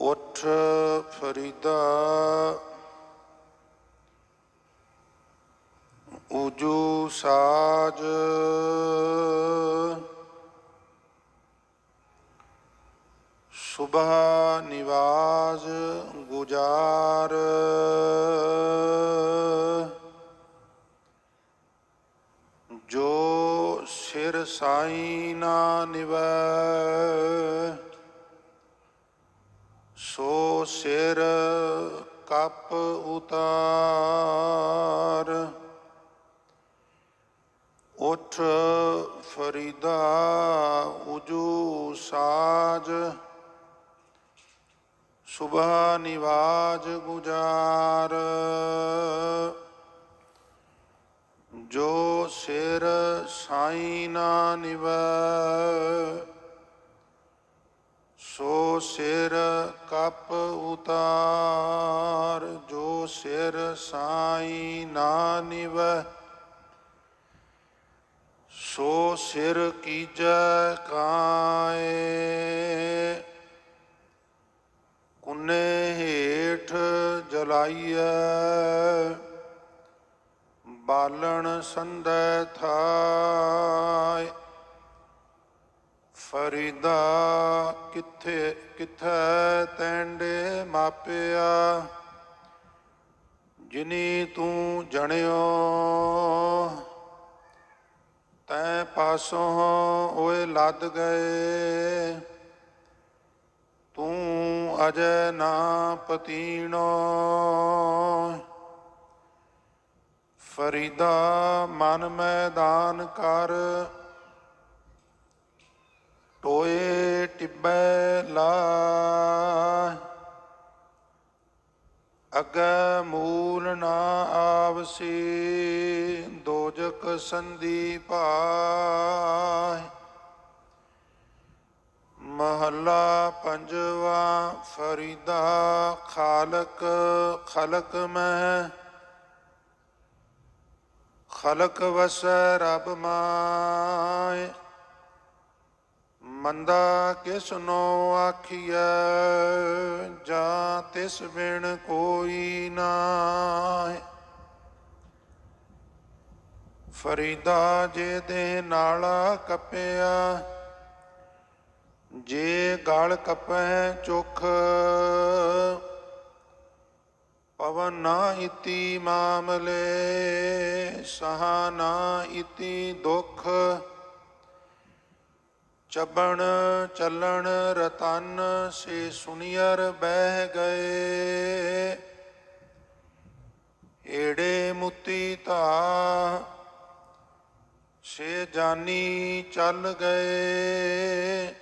ਉਠ ਫਰੀਦਾ ਊਜੂ ਸਾਜ, ਸੁਬਹ ਨਿਵਾਜ਼ ਗੁਜ਼ਾਰ। ਜੋ ਸਿਰ ਸਾਈਂ ਨਾ ਨਿਵੈ, ਸੋ ਸਿਰ ਕਪ ਉਤਾਰ। ਉਠ ਫਰੀਦਾ ਊਜੂ ਸਾਜ, ਸੁਬਹ ਨਿਵਾਜ਼ ਗੁਜ਼ਾਰ। ਜੋ ਸਿਰ ਸਾਈਂ ਨਾ ਨਿਵੈ, ਸੋ ਸਿਰ ਕਪ ਉਤਾਰ। ਜੋ ਸਿਰ ਸਾਈਂ ਨਾ ਨਿਵੈ, ਸੋ ਸਿਰ ਕੀਜੈ ਕਾਇ। ਕੁੰਨੇ ਹੇਠ ਜਲਾਈਐ, ਬਾਲਣ ਸੰਧੈ ਥਾਇ। ਫਰੀਦਾ ਕਿੱਥੇ ਕਿੱਥੈ ਤੈਂਡੇ ਮਾਪਿਆ, ਜਿਨੀ ਤੂੰ ਜਣਿਓ। ਤੈਂ ਪਾਸੋਂ ਓਏ ਲੱਦ ਗਏ, ਤੂੰ ਅਜੈ ਨਾ ਪਤੀਣੋ। ਫਰੀਦਾ ਮਨ ਮੈਦਾਨ ਕਰ, ਟੋਏ ਟਿੱਬੈ ਲਾਹ। ਅੱਗੇ ਮੂਲ ਨਾ ਆਵਸੀ, ਦੋਜਕ ਸੰਧੀ ਪਾਹ। ਮਹੱਲਾ ਪੰਜਵਾ। ਫਰੀਦਾ ਖਾਲਕ ਖਲਕ ਮਹਿ, ਖਲਕ ਵਸੈ ਰਬ ਮਾਹਿ। ਮੰਦਾ ਕਿਸਨੋ ਆਖੀਐ, ਜਾਂ ਤਿਸ ਬਿਨ ਕੋਈ ਨਾਹਿ। ਫਰੀਦਾ ਜੇ ਦੇ ਨਾਲਾ ਕੱਪਿਆ, ਜੇ ਗਲ ਕੱਪੈ ਚੁੱਖ। ਪਵਨ ਨਾ ਇਤੀ ਮਾਮਲੇ, ਸਹਾ ਨਾ ਇਤੀ ਦੁਖ। ਚੱਬਣ ਚੱਲਣ ਰਤਨ, ਸੇ ਸੁਣੀਅਰ ਬਹਿ ਗਏ। ਏੜੇ ਮੁਤੀ ਧਾ, ਸੇ ਜਾਨੀ ਚੱਲ ਗਏ।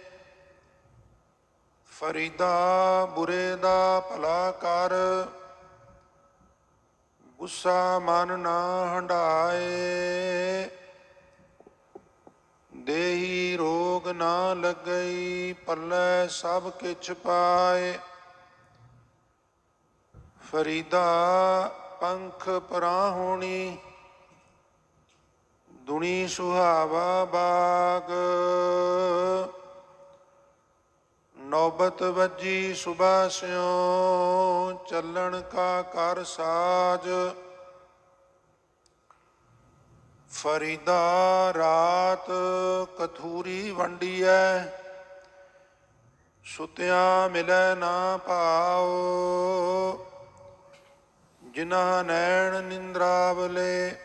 ਫਰੀਦਾ ਬੁਰੇ ਦਾ ਭਲਾ ਕਰ, ਗੁੱਸਾ ਮਨ ਨਾ ਹੰਢਾਏ। ਦੇਹੀ ਰੋਗ ਨਾ ਲੱਗਈ, ਪੱਲੇ ਸਭ ਕਿਛ ਪਾਏ। ਫਰੀਦਾ ਪੰਖ ਪਰਾਹੁਣੀ, ਦੁਨੀ ਸੁਹਾਵਾ ਬਾਗ। ਨੌਬਤ ਵੱਜੀ ਸੁਬਹ ਸਿਉ, ਚੱਲਣ ਕਾ ਕਰ ਸਾਜ। ਫਰੀਦਾ ਰਾਤ ਕਥੂਰੀ ਵੰਡੀਐ, ਸੁਤਿਆਂ ਮਿਲੈ ਨਾ ਭਾਉ। ਜਿਨ੍ਹਾਂ ਨੈਣ ਨਿੰਦਰਾਵਲੇ,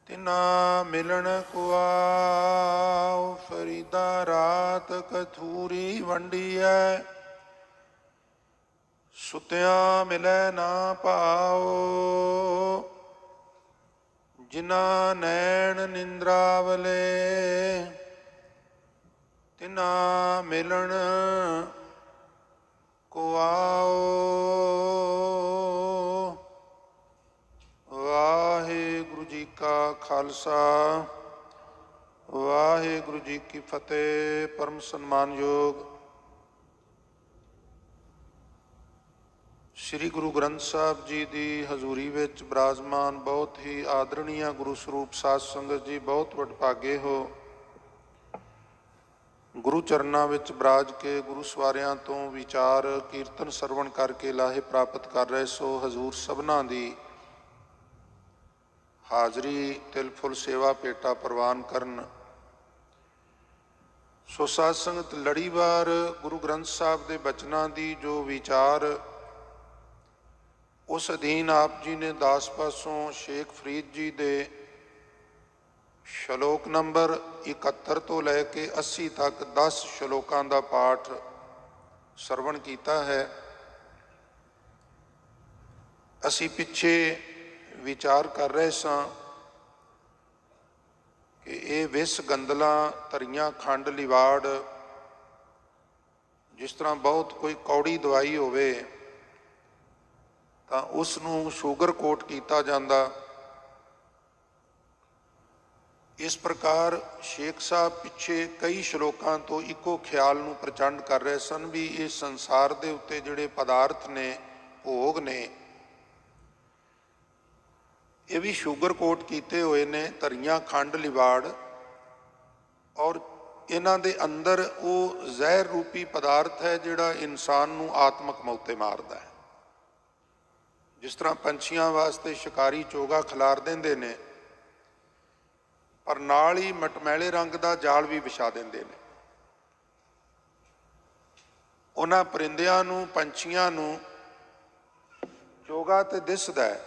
ਤਿਨਾ ਮਿਲਣ ਕੁਆਉ। ਫਰੀਦਾ ਰਾਤ ਕਥੂਰੀ ਵੰਡੀਐ, ਸੁਤਿਆਂ ਮਿਲੈ ਨਾ ਭਾਉ। ਜਿਨ੍ਹਾਂ ਨੈਣ ਨਿੰਦਰਾਵਲੇ, ਤਿਨਾ ਮਿਲਣ ਕੁਆਉ। ਵਾਹਿਗੁਰੂ ਜੀ ਕਾ ਖਾਲਸਾ, ਵਾਹਿਗੁਰੂ ਜੀ ਕੀ ਫਤਿਹ। ਪਰਮ ਸਨਮਾਨਯੋਗ ਸ੍ਰੀ ਗੁਰੂ ਗ੍ਰੰਥ ਸਾਹਿਬ ਜੀ ਦੀ ਹਜ਼ੂਰੀ ਵਿੱਚ ਬਿਰਾਜਮਾਨ ਬਹੁਤ ਹੀ ਆਦਰਣੀय ਗੁਰੂ ਸਰੂਪ ਸਾਧ ਸੰਗਤ ਜੀ, ਬਹੁਤ ਵਡਭਾਗੇ ਹੋ ਗੁਰੂ ਚਰਨਾਂ ਵਿੱਚ ਬਰਾਜ ਕੇ ਗੁਰੂ ਸਵਾਰਿਆਂ ਤੋਂ ਵਿਚਾਰ ਕੀਰਤਨ ਸਰਵਣ ਕਰਕੇ ਲਾਹੇ ਪ੍ਰਾਪਤ ਕਰ ਰਹੇ ਸੋ ਹਜ਼ੂਰ ਸਭਨਾਂ ਦੀ ਹਾਜ਼ਰੀ ਤਿਲ ਫੁੱਲ ਸੇਵਾ ਭੇਟਾ ਪ੍ਰਵਾਨ ਕਰਨ। ਸੋ ਸਾਧ ਸੰਗਤ ਲੜੀਵਾਰ ਗੁਰੂ ਗ੍ਰੰਥ ਸਾਹਿਬ ਦੇ ਬਚਨਾਂ ਦੀ ਜੋ ਵਿਚਾਰ ਉਸ ਅਧੀਨ ਆਪ ਜੀ ਨੇ ਦਾਸ ਪਾਸੋਂ ਸ਼ੇਖ ਫਰੀਦ ਜੀ ਦੇ ਸ਼ਲੋਕ ਨੰਬਰ 71 ਤੋਂ ਲੈ ਕੇ 80 ਤੱਕ 10 ਸ਼ਲੋਕਾਂ ਦਾ ਪਾਠ ਸਰਵਣ ਕੀਤਾ ਹੈ। ਅਸੀਂ ਪਿੱਛੇ ਵਿਚਾਰ ਕਰ ਰਹੇ ਸਾਂ ਕਿ ਇਹ ਵਿਸ ਗੰਦਲਾਂ ਧਰੀਆਂ ਖੰਡ ਲਿਵਾੜ, ਜਿਸ ਤਰ੍ਹਾਂ ਬਹੁਤ ਕੋਈ ਕੌੜੀ ਦਵਾਈ ਹੋਵੇ ਤਾਂ ਉਸ ਨੂੰ ਸ਼ੂਗਰ ਕੋਟ ਕੀਤਾ ਜਾਂਦਾ, ਇਸ ਪ੍ਰਕਾਰ ਸ਼ੇਖ ਸਾਹਿਬ ਪਿੱਛੇ ਕਈ ਸ਼ਲੋਕਾਂ ਤੋਂ ਇੱਕੋ ਖਿਆਲ ਨੂੰ ਪ੍ਰਚੰਡ ਕਰ ਰਹੇ ਸਨ ਵੀ ਇਸ ਸੰਸਾਰ ਦੇ ਉੱਤੇ ਜਿਹੜੇ ਪਦਾਰਥ ਨੇ, ਭੋਗ ਨੇ, ਇਹ ਵੀ ਸ਼ੂਗਰ ਕੋਟ ਕੀਤੇ ਹੋਏ ਨੇ, ਧਰੀਆਂ ਖੰਡ ਲਿਵਾੜ, ਔਰ ਇਹਨਾਂ ਦੇ ਅੰਦਰ ਉਹ ਜ਼ਹਿਰ ਰੂਪੀ ਪਦਾਰਥ ਹੈ ਜਿਹੜਾ ਇਨਸਾਨ ਨੂੰ ਆਤਮਕ ਮੌਤੇ ਮਾਰਦਾ ਹੈ। ਜਿਸ ਤਰ੍ਹਾਂ ਪੰਛੀਆਂ ਵਾਸਤੇ ਸ਼ਿਕਾਰੀ ਚੋਗਾ ਖਿਲਾਰ ਦਿੰਦੇ ਨੇ, ਪਰ ਨਾਲ ਹੀ ਮਟਮੈਲੇ ਰੰਗ ਦਾ ਜਾਲ ਵੀ ਵਿਛਾ ਦਿੰਦੇ ਨੇ। ਉਹਨਾਂ ਪਰਿੰਦਿਆਂ ਨੂੰ, ਪੰਛੀਆਂ ਨੂੰ ਚੋਗਾ ਤੇ ਦਿਸਦਾ ਹੈ,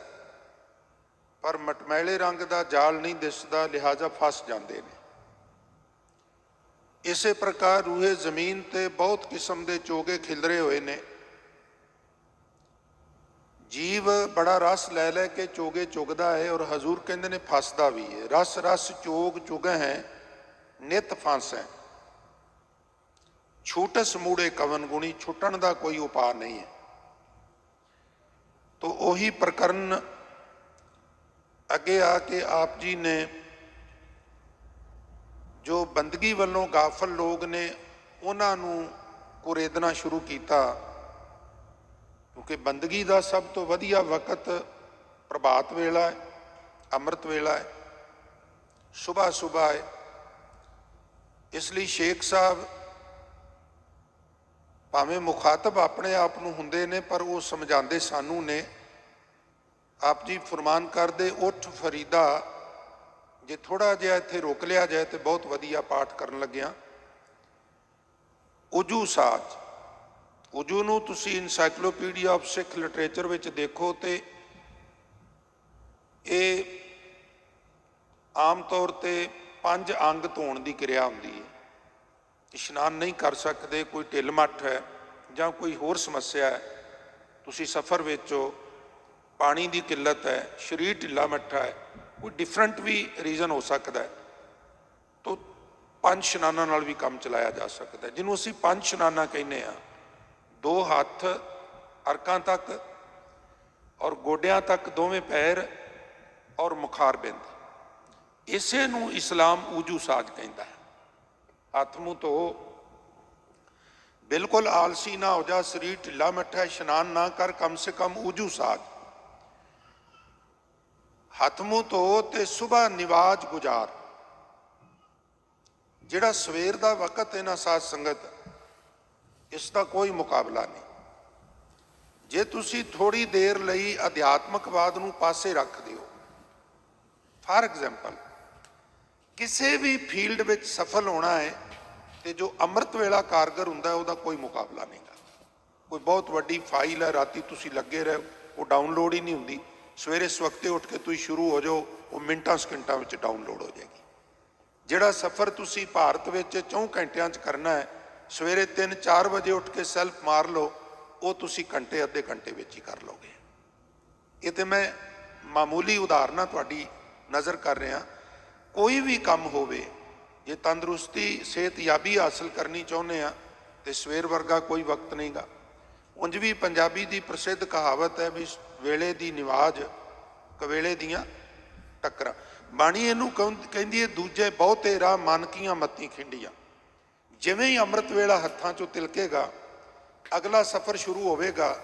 ਪਰ ਮਟਮੈਲੇ ਰੰਗ ਦਾ ਜਾਲ ਨਹੀਂ ਦਿਸਦਾ, ਲਿਹਾਜ਼ਾ ਫਸ ਜਾਂਦੇ ਨੇ। ਇਸੇ ਪ੍ਰਕਾਰ ਰੂਹੇ ਜ਼ਮੀਨ ਤੇ ਬਹੁਤ ਕਿਸਮ ਦੇ ਚੋਗੇ ਖਿਲਰੇ ਹੋਏ ਨੇ। ਜੀਵ ਬੜਾ ਰਸ ਲੈ ਲੈ ਕੇ ਚੋਗੇ ਚੁਗਦਾ ਹੈ, ਔਰ ਹਜ਼ੂਰ ਕਹਿੰਦੇ ਨੇ ਫਸਦਾ ਵੀ ਹੈ। ਰਸ ਰਸ ਚੋਗ ਚੁਗੈ ਹੈ, ਨਿਤ ਫਾਂਸੈ, ਛੂਟਸ ਮੂੜੇ ਕਵਨ ਗੁਣੀ, ਛੁੱਟਣ ਦਾ ਕੋਈ ਉਪਾਅ ਨਹੀਂ ਹੈ। ਤੋ ਉਹੀ ਪ੍ਰਕਰਨ ਅੱਗੇ ਆ ਕੇ ਆਪ ਜੀ ਨੇ ਜੋ ਬੰਦਗੀ ਵੱਲੋਂ ਗਾਫਲ ਲੋਕ ਨੇ ਉਹਨਾਂ ਨੂੰ ਕੁਰੇਦਣਾ ਸ਼ੁਰੂ ਕੀਤਾ, ਕਿਉਂਕਿ ਬੰਦਗੀ ਦਾ ਸਭ ਤੋਂ ਵਧੀਆ ਵਕਤ ਪ੍ਰਭਾਤ ਵੇਲਾ ਹੈ, ਅੰਮ੍ਰਿਤ ਵੇਲਾ ਹੈ, ਸੁਬਾਹ ਸੁਬਾਹ ਹੈ। ਇਸ ਲਈ ਸ਼ੇਖ ਸਾਹਿਬ ਭਾਵੇਂ ਮੁਖਾਤਬ ਆਪਣੇ ਆਪ ਨੂੰ ਹੁੰਦੇ ਨੇ, ਪਰ ਉਹ ਸਮਝਾਉਂਦੇ ਸਾਨੂੰ ਨੇ। ਆਪ ਜੀ ਫਰਮਾਨ ਕਰਦੇ, ਉੱਠ ਫਰੀਦਾ, ਜੇ ਥੋੜਾ ਜਿਹਾ ਇੱਥੇ ਰੋਕ ਲਿਆ ਜਾਏ ਤੇ ਬਹੁਤ ਵਧੀਆ ਪਾਠ ਕਰਨ ਲੱਗਿਆ। ਉਜੂ ਸਾਜ, ਉਜੂ ਨੂੰ ਤੁਸੀਂ ਇਨਸਾਈਕਲੋਪੀਡੀਆ ਆਫ ਸਿੱਖ ਲਿਟਰੇਚਰ ਵਿੱਚ ਦੇਖੋ ਤੇ ਇਹ ਆਮ ਤੌਰ ਤੇ 5 ਅੰਗ ਧੋਣ ਦੀ ਕਿਰਿਆ ਹੁੰਦੀ ਹੈ। ਇਸ਼ਨਾਨ ਨਹੀਂ ਕਰ ਸਕਦੇ, ਕੋਈ ਢਿੱਲ ਮੱਠ ਹੈ ਜਾਂ ਕੋਈ ਹੋਰ ਸਮੱਸਿਆ ਹੈ, ਤੁਸੀਂ ਸਫ਼ਰ ਵਿੱਚ ਹੋ, ਪਾਣੀ ਦੀ ਕਿੱਲਤ ਹੈ, ਸਰੀਰ ਢਿੱਲਾ ਮੱਠਾ ਹੈ, ਕੋਈ ਡਿਫਰੈਂਟ ਵੀ ਰੀਜ਼ਨ ਹੋ ਸਕਦਾ ਹੈ, ਤਾਂ 5 ਇਸ਼ਨਾਨਾਂ ਨਾਲ ਵੀ ਕੰਮ ਚਲਾਇਆ ਜਾ ਸਕਦਾ ਹੈ, ਜਿਹਨੂੰ ਅਸੀਂ 5 ਇਸ਼ਨਾਨਾਂ ਕਹਿੰਦੇ ਹਾਂ। 2 ਹੱਥ ਅਰਕਾਂ ਤੱਕ ਔਰ ਗੋਡਿਆਂ ਤੱਕ ਦੋਵੇਂ ਪੈਰ ਔਰ ਮੁਖਾਰ ਬਿੰਦ, ਇਸੇ ਨੂੰ ਇਸਲਾਮ ਊਜੂ ਸਾਜ ਕਹਿੰਦਾ ਹੈ। ਹੱਥ ਮੂੰਹ ਧੋ, ਬਿਲਕੁਲ ਆਲਸੀ ਨਾ ਹੋ ਜਾ, ਸਰੀਰ ਢਿੱਲਾ ਮੱਠਾ, ਇਸ਼ਨਾਨ ਨਾ ਕਰ, ਕਮ ਸੇ ਕਮ ਊਜੂ ਸਾਜ। ਹੱਥ ਮੂੰਹ ਧੋ ਤੇ ਸੁਬਾਹ ਨਿਵਾਜ ਗੁਜ਼ਾਰ, ਜਿਹੜਾ ਸਵੇਰ ਦਾ ਵਕਤ ਹੈ ਨਾ ਸਾਧ ਸੰਗਤ, ਇਸ ਦਾ ਕੋਈ ਮੁਕਾਬਲਾ ਨਹੀਂ। ਜੇ ਤੁਸੀਂ ਥੋੜੀ ਦੇਰ ਲਈ ਅਧਿਆਤਮਕਵਾਦ ਨੂੰ ਪਾਸੇ ਰੱਖ ਦਿਓ, ਫਾਰ ਐਗਜ਼ਾਮਪਲ ਕਿਸੇ ਵੀ ਫੀਲਡ ਵਿੱਚ ਸਫਲ ਹੋਣਾ ਹੈ ਤੇ ਜੋ ਅੰਮ੍ਰਿਤ ਵੇਲਾ ਕਾਰਗਰ ਹੁੰਦਾ ਉਹਦਾ ਕੋਈ ਮੁਕਾਬਲਾ ਨਹੀਂ ਗਾ। ਕੋਈ ਬਹੁਤ ਵੱਡੀ ਫਾਈਲ ਹੈ, ਰਾਤੀ ਤੁਸੀਂ ਲੱਗੇ ਰਹੋ, ਉਹ ਡਾਊਨਲੋਡ ਹੀ ਨਹੀਂ ਹੁੰਦੀ। ਸਵੇਰੇ ਸਵਖਤੇ ਉੱਠ ਕੇ ਤੁਸੀਂ ਸ਼ੁਰੂ ਹੋ ਜਾਓ, ਉਹ ਮਿੰਟਾਂ ਸਕਿੰਟਾਂ ਵਿੱਚ ਡਾਊਨਲੋਡ ਹੋ ਜਾਏਗੀ। ਜਿਹੜਾ ਸਫ਼ਰ ਤੁਸੀਂ ਭਾਰਤ ਵਿੱਚ 4 ਘੰਟਿਆਂ 'ਚ ਕਰਨਾ ਹੈ, ਸਵੇਰੇ 3-4 ਵਜੇ ਉੱਠ ਕੇ ਸੈਲਫ ਮਾਰ ਲਓ, ਉਹ ਤੁਸੀਂ ਘੰਟੇ ਅੱਧੇ ਘੰਟੇ ਵਿੱਚ ਹੀ ਕਰ ਲਓਗੇ। ਇਹ ਤੇ ਮੈਂ ਮਾਮੂਲੀ ਉਦਾਹਰਨਾਂ ਤੁਹਾਡੀ ਨਜ਼ਰ ਕਰ ਰਿਹਾ। ਕੋਈ ਵੀ ਕੰਮ ਹੋਵੇ, ਜੇ ਤੰਦਰੁਸਤੀ ਸਿਹਤਯਾਬੀ ਹਾਸਲ ਕਰਨੀ ਚਾਹੁੰਦੇ ਆ ਤੇ ਸਵੇਰ ਵਰਗਾ ਕੋਈ ਵਕਤ ਨਹੀਂ ਗਾ। ਉਂਝ ਵੀ ਪੰਜਾਬੀ ਦੀ ਪ੍ਰਸਿੱਧ ਕਹਾਵਤ ਹੈ ਵੀ ਵੇਲੇ ਦੀ ਨਿਵਾਜ ਕਵੇਲੇ ਦੀਆਂ ਟੱਕਰਾਂ। ਬਾਣੀ ਇਹਨੂੰ ਕਹਿੰਦੀ ਹੈ, ਦੂਜੇ ਬਹੁਤੇ ਰਾਹ ਮਨ ਕੀਆਂ ਮੱਤੀ ਖਿੰਡੀਆਂ। ਜਿਵੇਂ ਹੀ ਅੰਮ੍ਰਿਤ ਵੇਲਾ ਹੱਥਾਂ 'ਚੋਂ ਤਿਲਕੇਗਾ, ਅਗਲਾ ਸਫ਼ਰ ਸ਼ੁਰੂ ਹੋਵੇਗਾ,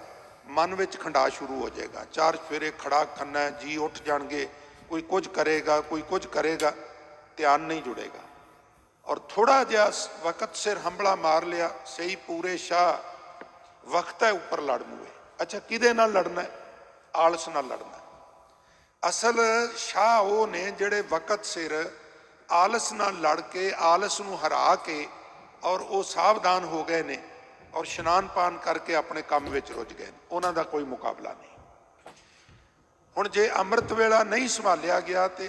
ਮਨ ਵਿੱਚ ਖੰਡਾ ਸ਼ੁਰੂ ਹੋ ਜਾਏਗਾ। 4 ਸਵੇਰੇ ਖੜਾ ਖੰਨਾ, ਜੀ ਉੱਠ ਜਾਣਗੇ, ਕੋਈ ਕੁਝ ਕਰੇਗਾ, ਕੋਈ ਕੁਝ ਕਰੇਗਾ, ਧਿਆਨ ਨਹੀਂ ਜੁੜੇਗਾ। और थोड़ा जिहा वक्त सिर हंबला मार लिया, सही पूरे शाह वक्त है ऊपर लड़ मूए। अच्छा किहदे नाल लड़ना है? आलस नाल लड़ना है। असल शाह वो ने जिहड़े वक्त सिर आलस नाल लड़ के आलस नूं हरा के और वो सावधान हो गए ने और इशनान पान करके अपने काम विच रुझ गए। उन्हां दा कोई मुकाबला नहीं। हुण जे अमृत वेला नहीं संभालिया गया तो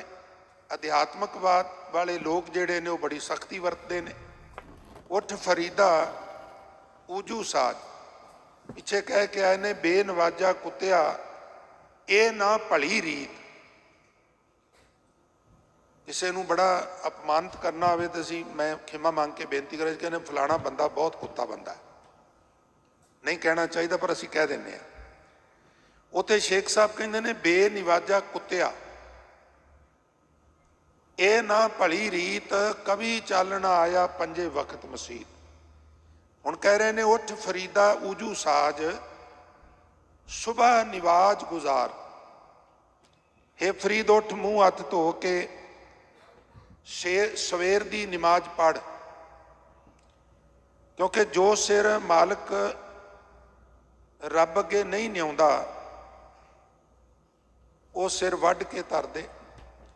अध्यात्मकवाद वाले लोग जिहड़े ने वो बड़ी सख्ती वरतते ने। उठ फरीदा ऊजू साज, पिछे कह के आए ने बेनवाजा कुत्तिया ये ना भली रीत। किसी नूं बड़ा अपमानित करना होवे तो असीं मैं खिमा मांग के बेनती करें कहने फलाना बंदा बहुत कुत्ता बंदा है, नहीं कहना चाहिए पर असीं कह दिंदे आ। उत्थे शेख साहब कहंदे ने बेनिवाजा कुत्तिया ए ना भली रीत कभी चालना आया पंजे वक्त मसीत। हुण कह रहे ने उठ फरीदा ऊजू साज सुबह निवाज गुजार। हे फरीद उठ मूँह हथ धो के सवेर दी नमाज पढ़, क्योंकि जो सिर मालिक रब अगे नहीं न्याउंदा वो सिर वढ़ के धर दे।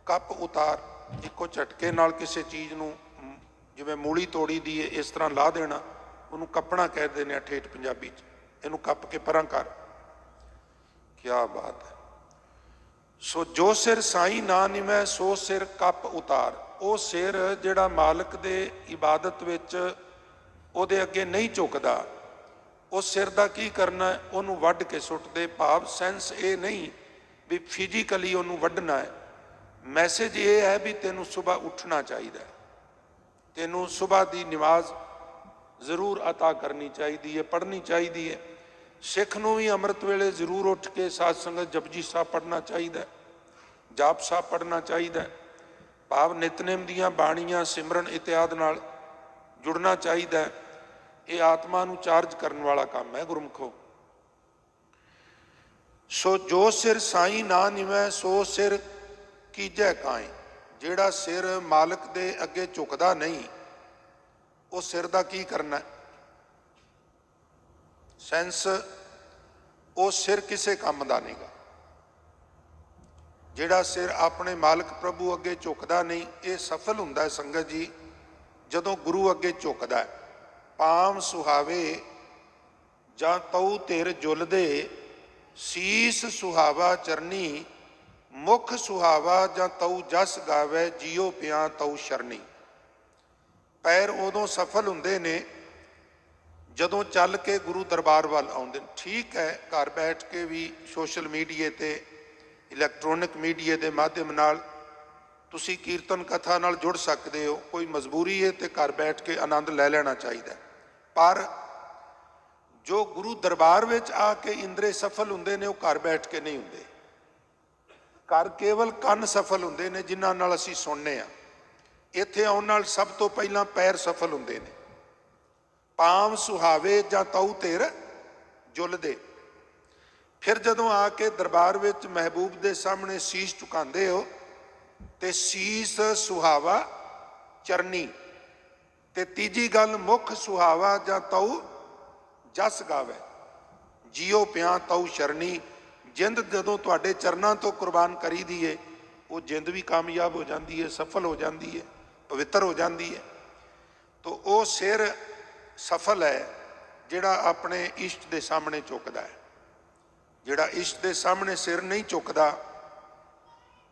कप उतार, इक्को झटके नाल किसी चीज़ नूं जिवें मूली तोड़ी दी है इस तरह ला देना, उन्होंने कपना कह देने ठेठ पंजाबी च, इनू कप के परां कर। क्या बात है। सो जो सिर साई ना निवै सो सिर कप उतार। वो सिर जिहड़ा मालिक दे इबादत विच उहदे अगे नहीं झुकदा, उस सिर दा की करना है? उन्होंने वढ़ के सुट दे। भाव सेंस ये नहीं भी फिजिकली उन्होंने वढ़ना है, मैसेज ये है भी तेनू सुबह उठना चाहिए, तेनू सुबह की नमाज जरूर अता करनी चाहिए है, पढ़नी चाहिए है। सिख नूं भी अमृत वेले जरूर उठ के साध संगत जपजी साहब पढ़ना चाहिए, जाप साहब पढ़ना चाहिए, भाव नितनेम दियां बाणियां सिमरन इत्यादि नाल जुड़ना चाहिए। ये आत्मा नूं चार्ज करने वाला काम है गुरमुखो। सो जो सिर साई ना निवै सो सिर कीजै काए। जिहड़ा सिर मालिक दे अगे झुकदा नहीं उस सिर दा की करना है? सेंस वो सिर किसे काम दा नहींगा। जिहड़ा सिर अपने मालिक प्रभु अगे झुकदा नहीं, ये सफल हुंदा है संगत जी जदों गुरु अगे झुकदा है। पाम सुहावे जां तऊ धिर जुलदे, सीस सुहावा चरनी, मुख सुहावा जां तऊ जस गावे, जियो पिया तऊ शरनी। पैर उदों सफल हुंदे ने जदों चल के गुरु दरबार वाल आउंदे। ठीक है घर बैठ के भी सोशल मीडिया ते इलैक्ट्रॉनिक मीडिया के माध्यम नाल तुसी कीर्तन कथा नाल जुड़ सकते हो, कोई मजबूरी है तो घर बैठ के आनंद लै लेना चाहिए। पर जो गुरु दरबार विच आके इंद्रे सफल हुंदे ने वो घर बैठ के नहीं हुंदे। घर केवल कन सफल हुंदे ने जिन्हां नाल असीं सुनने आ। इत्थे आउण नाल सब तो पहलां पैर सफल हुंदे ने। पाम सुहावे जां तऊ धिर जुलदे, फिर जदों आके दरबार विच महबूब दे सामने शीश झुकांदे हो ते शीश सुहावा चरनी, ते तीजी गल मुख सुहावा जां तऊ जस गावे, जियो पिया तऊ शरनी। जिंद जदों तुहाडे चरनां तो कुर्बान करी दी है वो जिंद भी कामयाब हो जाती है, सफल हो जाती है, पवित्र हो जाती है। तो वो सिर सफल है जिहड़ा अपने इष्ट दे सामने झुकदा है। जिहड़ा इष्ट दे सामने सिर नहीं झुकदा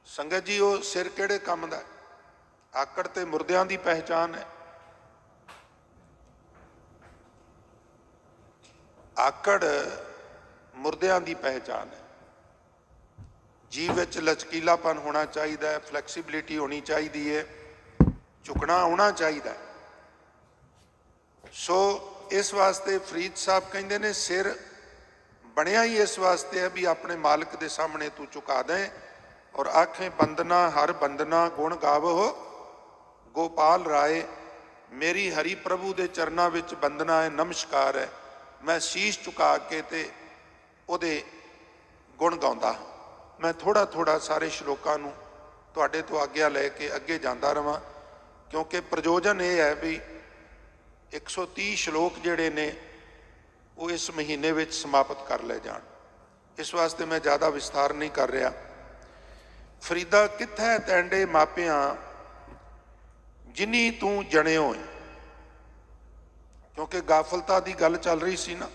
संगत जी वो सिर किहड़े काम दा है? आकड़ ते मुर्दियां दी पहचान है। आकड़ मुर्दियां दी पहचान है। जीव विच लचकीलापन होना चाहिए, फ्लैक्सीबिलिटी होनी चाहिए है, झुकना आना चाहिए। सो इस वास्ते फरीद साहब कहते हैं सिर बनया ही इस वास्ते है भी अपने मालिक के सामने तू झुका दें और आखें बंदना हर बंदना गुण गावो गोपाल राय। मेरी हरि प्रभु के चरणों विच बंदना है, नमस्कार है। मैं शीश झुका के ते उहदे गुण गाउंदा। मैं थोड़ा थोड़ा सारे श्लोकां नूं तुहाडे तो आग्या लैके अगे जांदा रवां। क्योंकि प्रयोजन ये है भी 130 श्लोक जिहड़े ने वो इस महीने में समाप्त कर ले जाण। इस वास्ते मैं ज़्यादा विस्तार नहीं कर रहा। फरीदा कित्थे तैंडे मापियां जिनी तू जणियो है, क्योंकि गाफलता की गल चल रही सी ना।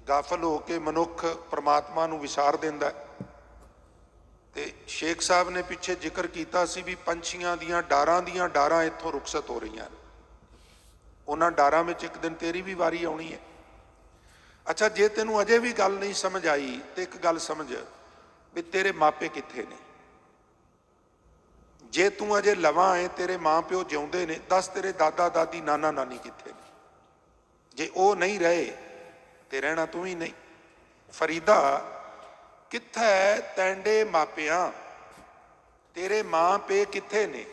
गाफल हो के मनुख परमात्मा नूं विसार दिंदा है। ते शेख साहब ने पिछे जिक्र किया सी भी पंछियां दियां डारां इत्थों रुखसत हो रही हैं। उन्हां डारां विच एक दिन तेरी भी वारी आउणी है। अच्छा, जे तेनों अजे भी गल नहीं समझ आई तो एक गल समझ भी तेरे मापे कित्थे ने। जे तू अजे लवां है, तेरे माँ प्यो जिउंदे ने, दस तेरे दादा दादी नाना नानी कित्थे ने। जे वो नहीं रहे ते रहना तू ही नहीं। फरीदा कित्थे तैंडे मापियां, तेरे मां पे कित्थे ने,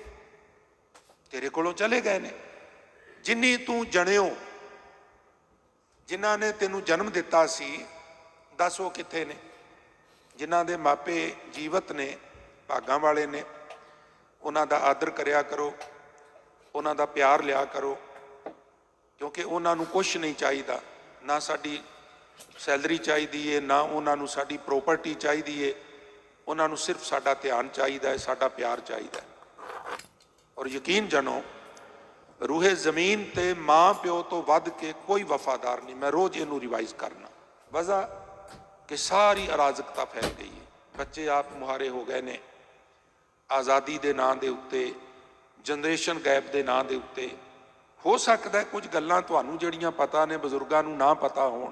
तेरे कोलों चले गए ने। जिन्नी तू जणियो, जिन्हां ने तेनू जन्म दिता सी, दस वो कित्थे ने। जिन्हां दे मापे जीवत ने, भागां वाले ने, उन्हां दा आदर करिया करो, उन्हां दा प्यार लिया करो, क्योंकि उन्हां नू कुछ नहीं चाहिदा। ना साडी सैलरी चाहिदी है, ना उन्होंने साडी प्रॉपर्टी चाहिदी है। उन्होंने सिर्फ साडा ध्यान चाहिदा है, साडा प्यार चाहिदा है। और यकीन जनो, रूहे जमीन ते माँ प्यो तो वध के कोई वफादार नहीं। मैं रोज इनू रिवाइज करना। वजह कि सारी अराजकता फैल गई है। बच्चे आप मुहारे हो गए ने आज़ादी के नां दे उत्ते, जनरेशन गैप के नां दे उत्ते। हो सकता है कुछ गल्लां तुहानू जिहड़ियां पता ने बजुर्गां नू ना पता होण,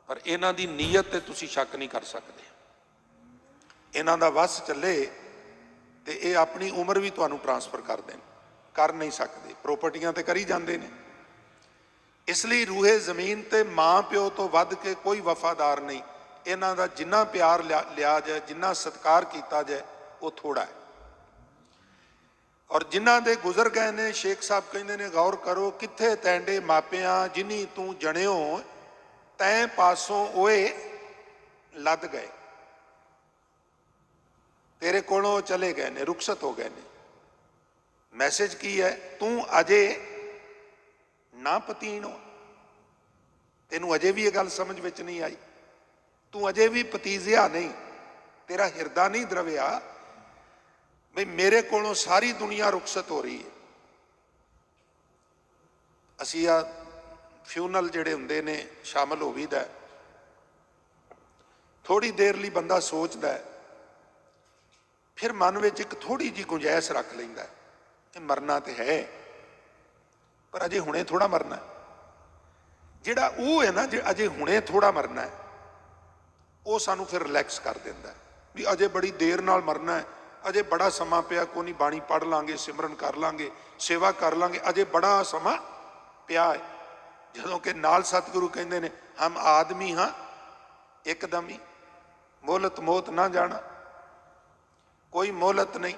पर इन्हां दी नीयत ते तुसीं शक नहीं कर सकते। इन्हां दा वस चले ते ये अपनी उम्र भी तुहानू ट्रांसफर कर देन, कर नहीं सकते। प्रॉपर्टियां ते करी जांदे ने। इसलिए रूहे जमीन ते माँ प्यो तो वध के कोई वफादार नहीं। इन्हां दा जिन्ना प्यार लिया जाए, जिन्ना सत्कार किया जाए, वो थोड़ा है। और जिन्हां दे गुजर गए ने, शेख साहब कहते ने गौर करो, कित्थे तैंडे मापियां जिनी तू जणियो, तैं पासों ओए लद गए। तेरे कोलों चले गए ने, रुखसत हो गए ने। मैसेज की है, तू अजे ना पतीन हो। तेनू अजे भी ये गल समझ विच नहीं आई। तू अजे भी पतीजिया नहीं, तेरा हिरदा नहीं द्रविया भाई मेरे कोलों सारी दुनिया रुखसत हो रही है। असी आ फ्यूनल जिहड़े हुंदे ने शामिल हो भी दा, थोड़ी देर लिए बंदा सोचता है, फिर मन में एक थोड़ी जी गुंजाइश रख लैंदा है, मरना तो है पर अजे हुणे थोड़ा मरना है। जिहड़ा वो है ना, जो अजे हुणे थोड़ा मरना है, वो सानू फिर रिलैक्स कर देंदा है भी अजे बड़ी देर नाल मरना है, अजे बड़ा समा पिया, कोई नहीं बाणी पढ़ लांगे, सिमरन कर लांगे, सेवा कर लांगे, अजे बड़ा समा पिया है। जदों कि नाल सतगुरु कहंदे ने, हम आदमी हाँ एकदम ही, मोहलत मौत ना जाना, कोई मोहलत नहीं।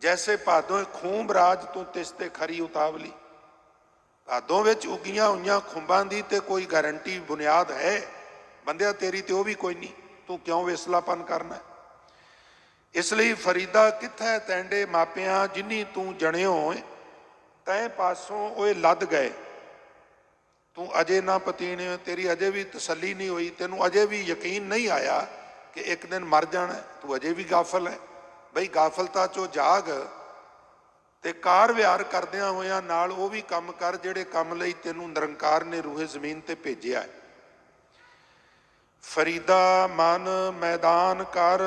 जैसे भादों खूंब राज तू तिसते खरी उतावली। भादों विच उगियां हुईयां खुंबां दी ते कोई गारंटी बुनियाद है बंदिया तेरी, ते वो भी कोई नहीं, तू क्यों वेसलापन करना है। इसलिए फरीदा कित्थे तैंडे मापियां जिन्नी तू जणियो, तैं पासों ओए लद गए। तू अजे ना पतीने, तेरी अजे भी तसल्ली नहीं हुई, तेनू अजे भी यकीन नहीं आया कि एक दिन मर जाना। तू अजे भी गाफल है। बई गाफलता चो जाग ते कार विहार करदियां होइयां नाल वो भी काम कर जिहड़े काम लई तेनू निरंकार ने रूहे जमीन ते भेजिया है। फरीदा मन मैदान कर,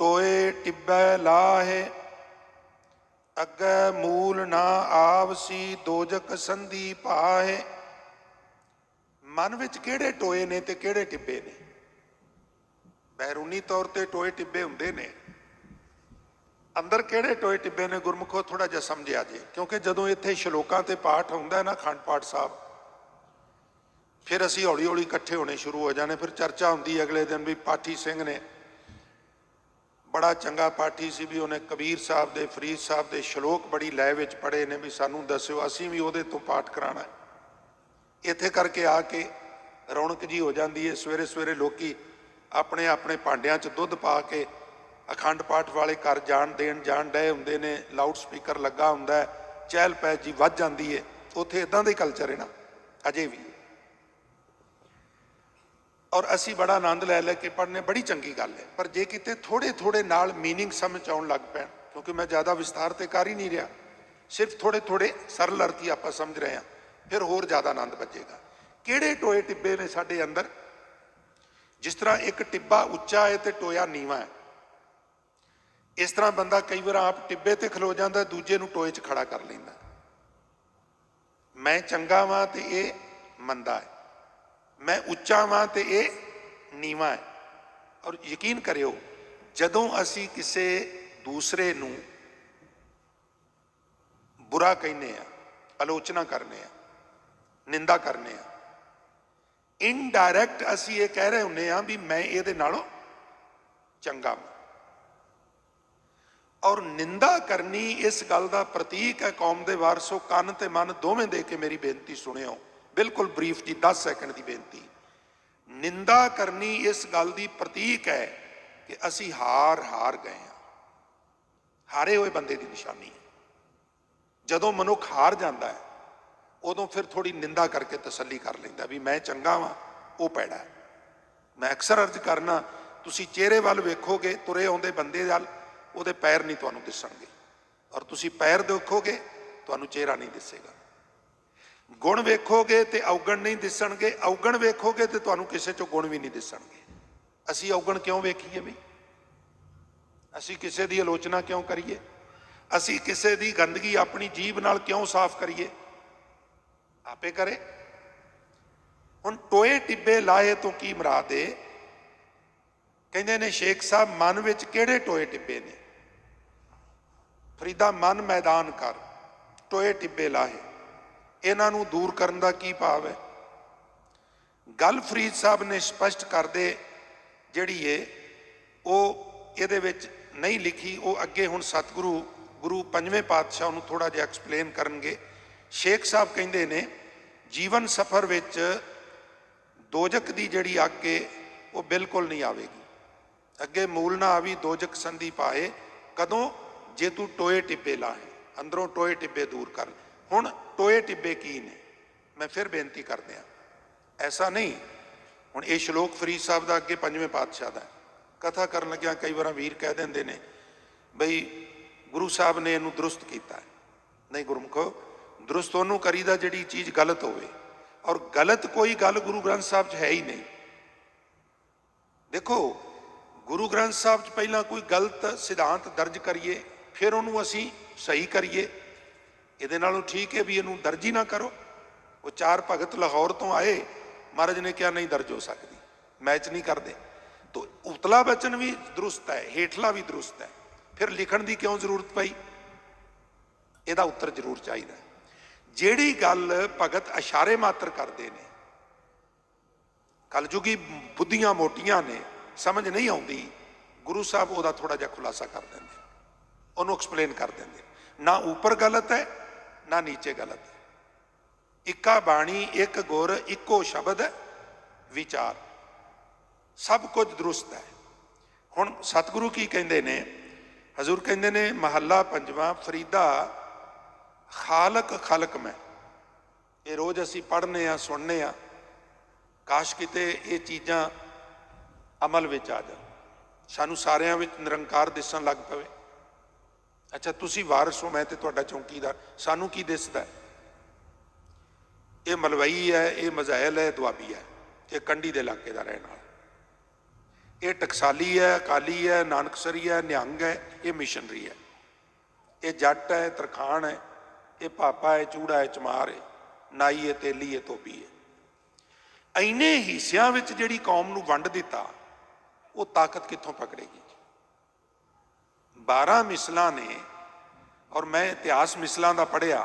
टोए टिब्बे लाहे, अगे मूल ना आवसी, दोजक संधि पाहे। मन विच किहड़े टोए ने ते किहड़े टिब्बे ने। बैरूनी तौर ते टोए टिब्बे हुंदे ने, अंदर किहड़े टोए टिब्बे ने गुरमुखो थोड़ा जिहा समझिया जे। क्योंकि जदों इत्थे श्लोकां ते पाठ हुंदा है ना, अखंड पाठ साहब, फिर असी हौली हौली इकट्ठे होने शुरू हो जाने। फिर चर्चा हुंदी अगले दिन भी पाठी सिंह ने बड़ा चंगा पाठी सी, भी उन्हें कबीर साहब दे, फरीद साहब दे श्लोक बड़ी लय विच पढ़े ने, भी सानू दस्सिओ असीं भी उहदे तो पाठ कराना है। इत्थे करके आके रौनक जी हो जाती है। सवेरे सवेरे लोकी अपने अपने भांडियां च दुध पा के अखंड पाठ वाले घर जान देन जान डे होंदे ने, लाउड स्पीकर लगा हुंदा है, चहल पहल जी वध जाती है। उत्थे इदां दे कल्चर है ना अजे भी, और असी बड़ा आनंद लै लै के पढ़ने, बड़ी चंगी गल है। पर जे किते थोड़े थोड़े नाल मीनिंग समझ आउण लग पैण, क्योंकि मैं ज़्यादा विस्तार ते कर ही नहीं रहा, सिर्फ थोड़े थोड़े सरल अर्थ ही आपां समझ रहे हैं, फिर होर ज़्यादा आनंद बजेगा। किहड़े टोए टिब्बे ने साडे अंदर? जिस तरह एक टिब्बा उच्चा है तो टोया नीवा है, इस तरह बंदा कई बार आप टिब्बे ते खलो जाता, दूजे नूं टोए च खड़ा कर लैंदा। मैं चंगा वां ते ये मंदा है, मैं उच्चा वां ते ये नीवा है। और यकीन करियो, जदों असी किसी दूसरे नूं बुरा कहने आ, आलोचना करने आ, निंदा करने आ, इनडायरैक्ट असी ये कह रहे होंगे हाँ भी मैं ये नालों चंगा वां। और निंदा करनी इस गल का प्रतीक है। कौम के वारसो, कन ते मन दोवें दे के मेरी बेनती सुनियो, बिल्कुल ब्रीफ जी 10 सैकंड की बेनती। निंदा करनी इस गल की प्रतीक है कि असी हार गए हैं, हारे हुए बंदे की निशानी है। जदों मनुख हार जाता है उदों फिर थोड़ी निंदा करके तसली कर लेंदा भी मैं चंगा वां, वो पैड़ा है। मैं अक्सर अर्ज करना, तुसी चेहरे वाल वेखोगे तुरे आउंदे बंदे वाल, ਉਹਦੇ पैर नहीं तुहानूं दिसणगे, और तुसी पैर देखोगे तुहानूं चेहरा नहीं दिसेगा। गुण वेखोगे तो अवगण नहीं दिसणगे, अवगण वेखोगे तो तुहानूं किसी चों गुण भी नहीं दिसणगे। असी अवगण क्यों वेखीए बई? असी किसी की आलोचना क्यों करिए? असी किसी की गंदगी अपनी जीभ नाल क्यों साफ करिए? आपे करे। हुण टोए टिब्बे लाए तो की मुराद है? कहंदे ने शेख साहब, मन विच किहड़े टोए टिब्बे ने? फरीदा मन मैदान कर, टोए टिब्बे लाहे, इन्हां नूं दूर करन दा की भाव है? गल फरीद साहब ने स्पष्ट कर दे जिहड़ी है वो इहदे विच नहीं लिखी, वो अगे हुण सतगुरु गुरु पंजवें पातशाह नूं थोड़ा जिहा एक्सप्लेन करनगे। शेख साहब कहंदे ने जीवन सफर विच दोजक दी जिहड़ी अग है वो बिल्कुल नहीं आवेगी। अगे मूल ना आवी दोजक संधि पाए, कदों? जे तू टोए टिब्बे लाए, अंदरों टोए टिब्बे दूर कर। हुण टोए टिब्बे की ने? मैं फिर बेनती कर दिया, ऐसा नहीं। हुण ये श्लोक फरीद साहब का अगे पंजवें पातशाह का कथा कर लग्या, कई बार वीर कह देंदे ने बई गुरु साहब ने इनू दुरुस्त किया है। नहीं गुरमुखो, दुरुस्त उन्होंने करीदा जिहड़ी चीज़ गलत होवे, और गलत कोई गल गुरु ग्रंथ साहब च है ही नहीं। देखो, गुरु ग्रंथ साहब च पहला कोई गलत सिद्धांत दर्ज करिए, फिर उन्होंने असी सही करिए, ये नालों ठीक है भी इनू दर्ज ही ना करो। वो 4 भगत लाहौर तो आए, महाराज ने क्या नहीं दर्ज हो सकती, मैच नहीं करते। तो उतला वचन भी दुरुस्त है, हेठला भी दुरुस्त है, फिर लिखण की क्यों जरूरत पई? ਇਹਦਾ उत्तर जरूर चाहिए। ਜਿਹੜੀ गल भगत इशारे मात्र करते हैं, कलयुगी बुद्धियां मोटियां ने, समझ नहीं आती, गुरु साहब वह थोड़ा जिहा खुलासा कर देंगे, उन्होंने एक्सप्लेन कर देंगे। ना ऊपर गलत है ना नीचे गलत है। इक्का बाणी एक गुर इको शब्द विचार, सब कुछ दुरुस्त है। हुण सतगुरु की कहते ने? हजूर कहते ने महला पंजवां, फरीदा खालक खलक में। ये रोज़ असी पढ़ने आ, सुनने आ, काश किते ये चीज़ां अमल विच आ जाण, सानू सारियां विच निरंकार दिसन लग पवे। अच्छा तुसी वारस हो, मैं ते तुहाडा चौकीदार, सानू की दिसदा है? ये मलवई है, ये मज़ैल है, दुआबी है, ये कंढी दे इलाके दा रहण वाला, ये टकसाली है, अकाली है, नानकसरी है, निहंग है, ये मिशनरी है, ये जट है, तरखान है, ये पापा है, चूड़ा है, चमार है, नाई है, तेली है, धोबी है। इन्ने हिस्सियां विच जिहड़ी कौम नूं वंड दिता, वो ताकत कित्थों पकड़ेगी? 12 मिसलां ने, और मैं इतिहास मिसलां दा पढ़िया,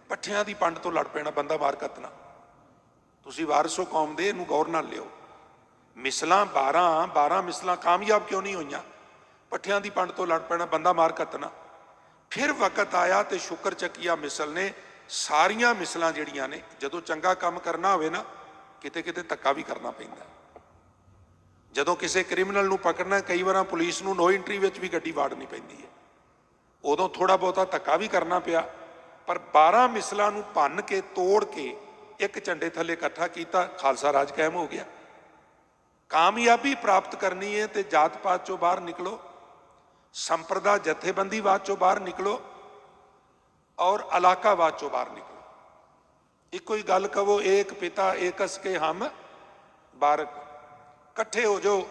पट्ठियां दी पंड तो लड़ पैना बंदा मार कतना। तुसीं वारसो कौम दे, इहनूं गौर नाल लिओ। मिसलां 12 मिसलां कामयाब क्यों नहीं होईयां? पट्ठियां दी पंड तो लड़ पैना बंदा मार कतना। फिर वक्त आया तो शुकर चकिया मिसल ने सारियां मिसलां जिहड़ियां ने, जदों चंगा काम करना होवे ना, किते किते धक्का भी करना पैंदा। ਜਦੋਂ ਕਿਸੇ ਕ੍ਰਿਮੀਨਲ ਨੂੰ ਪਕੜਨਾ ਕਈ ਵਾਰ ਪੁਲਿਸ ਨੂੰ ਨੋ ਐਂਟਰੀ ਵਿੱਚ ਵੀ ਗੱਡੀ ਵਾੜਨੀ ਪੈਂਦੀ ਹੈ। ਉਦੋਂ ਥੋੜਾ ਬਹੁਤਾ ਧੱਕਾ ਵੀ ਕਰਨਾ ਪਿਆ, ਪਰ 12 ਮਿਸਲਾਂ ਨੂੰ ਭੰਨ ਕੇ ਤੋੜ ਕੇ ਇੱਕ ਝੰਡੇ ਥੱਲੇ ਇਕੱਠਾ ਕੀਤਾ, ਖਾਲਸਾ ਰਾਜ ਕਾਇਮ ਹੋ ਗਿਆ। ਕਾਮਯਾਬੀ ਪ੍ਰਾਪਤ ਕਰਨੀ ਹੈ ਤੇ ਜਾਤ ਪਾਤ ਚੋਂ ਬਾਹਰ ਨਿਕਲੋ, ਸੰਪਰਦਾ ਜਥੇਬੰਦੀਵਾਦ ਚੋਂ ਬਾਹਰ ਨਿਕਲੋ ਔਰ ਇਲਾਕਾਵਾਦ ਚੋਂ ਬਾਹਰ ਨਿਕਲੋ। ਇੱਕੋ ਹੀ ਗੱਲ ਕਹੋ, ਏਕ ਪਿਤਾ ਏਕਸ ਕੇ ਹਮ ਬਾਰਕ, ਇਕੱਠੇ ਹੋ ਜਾਓ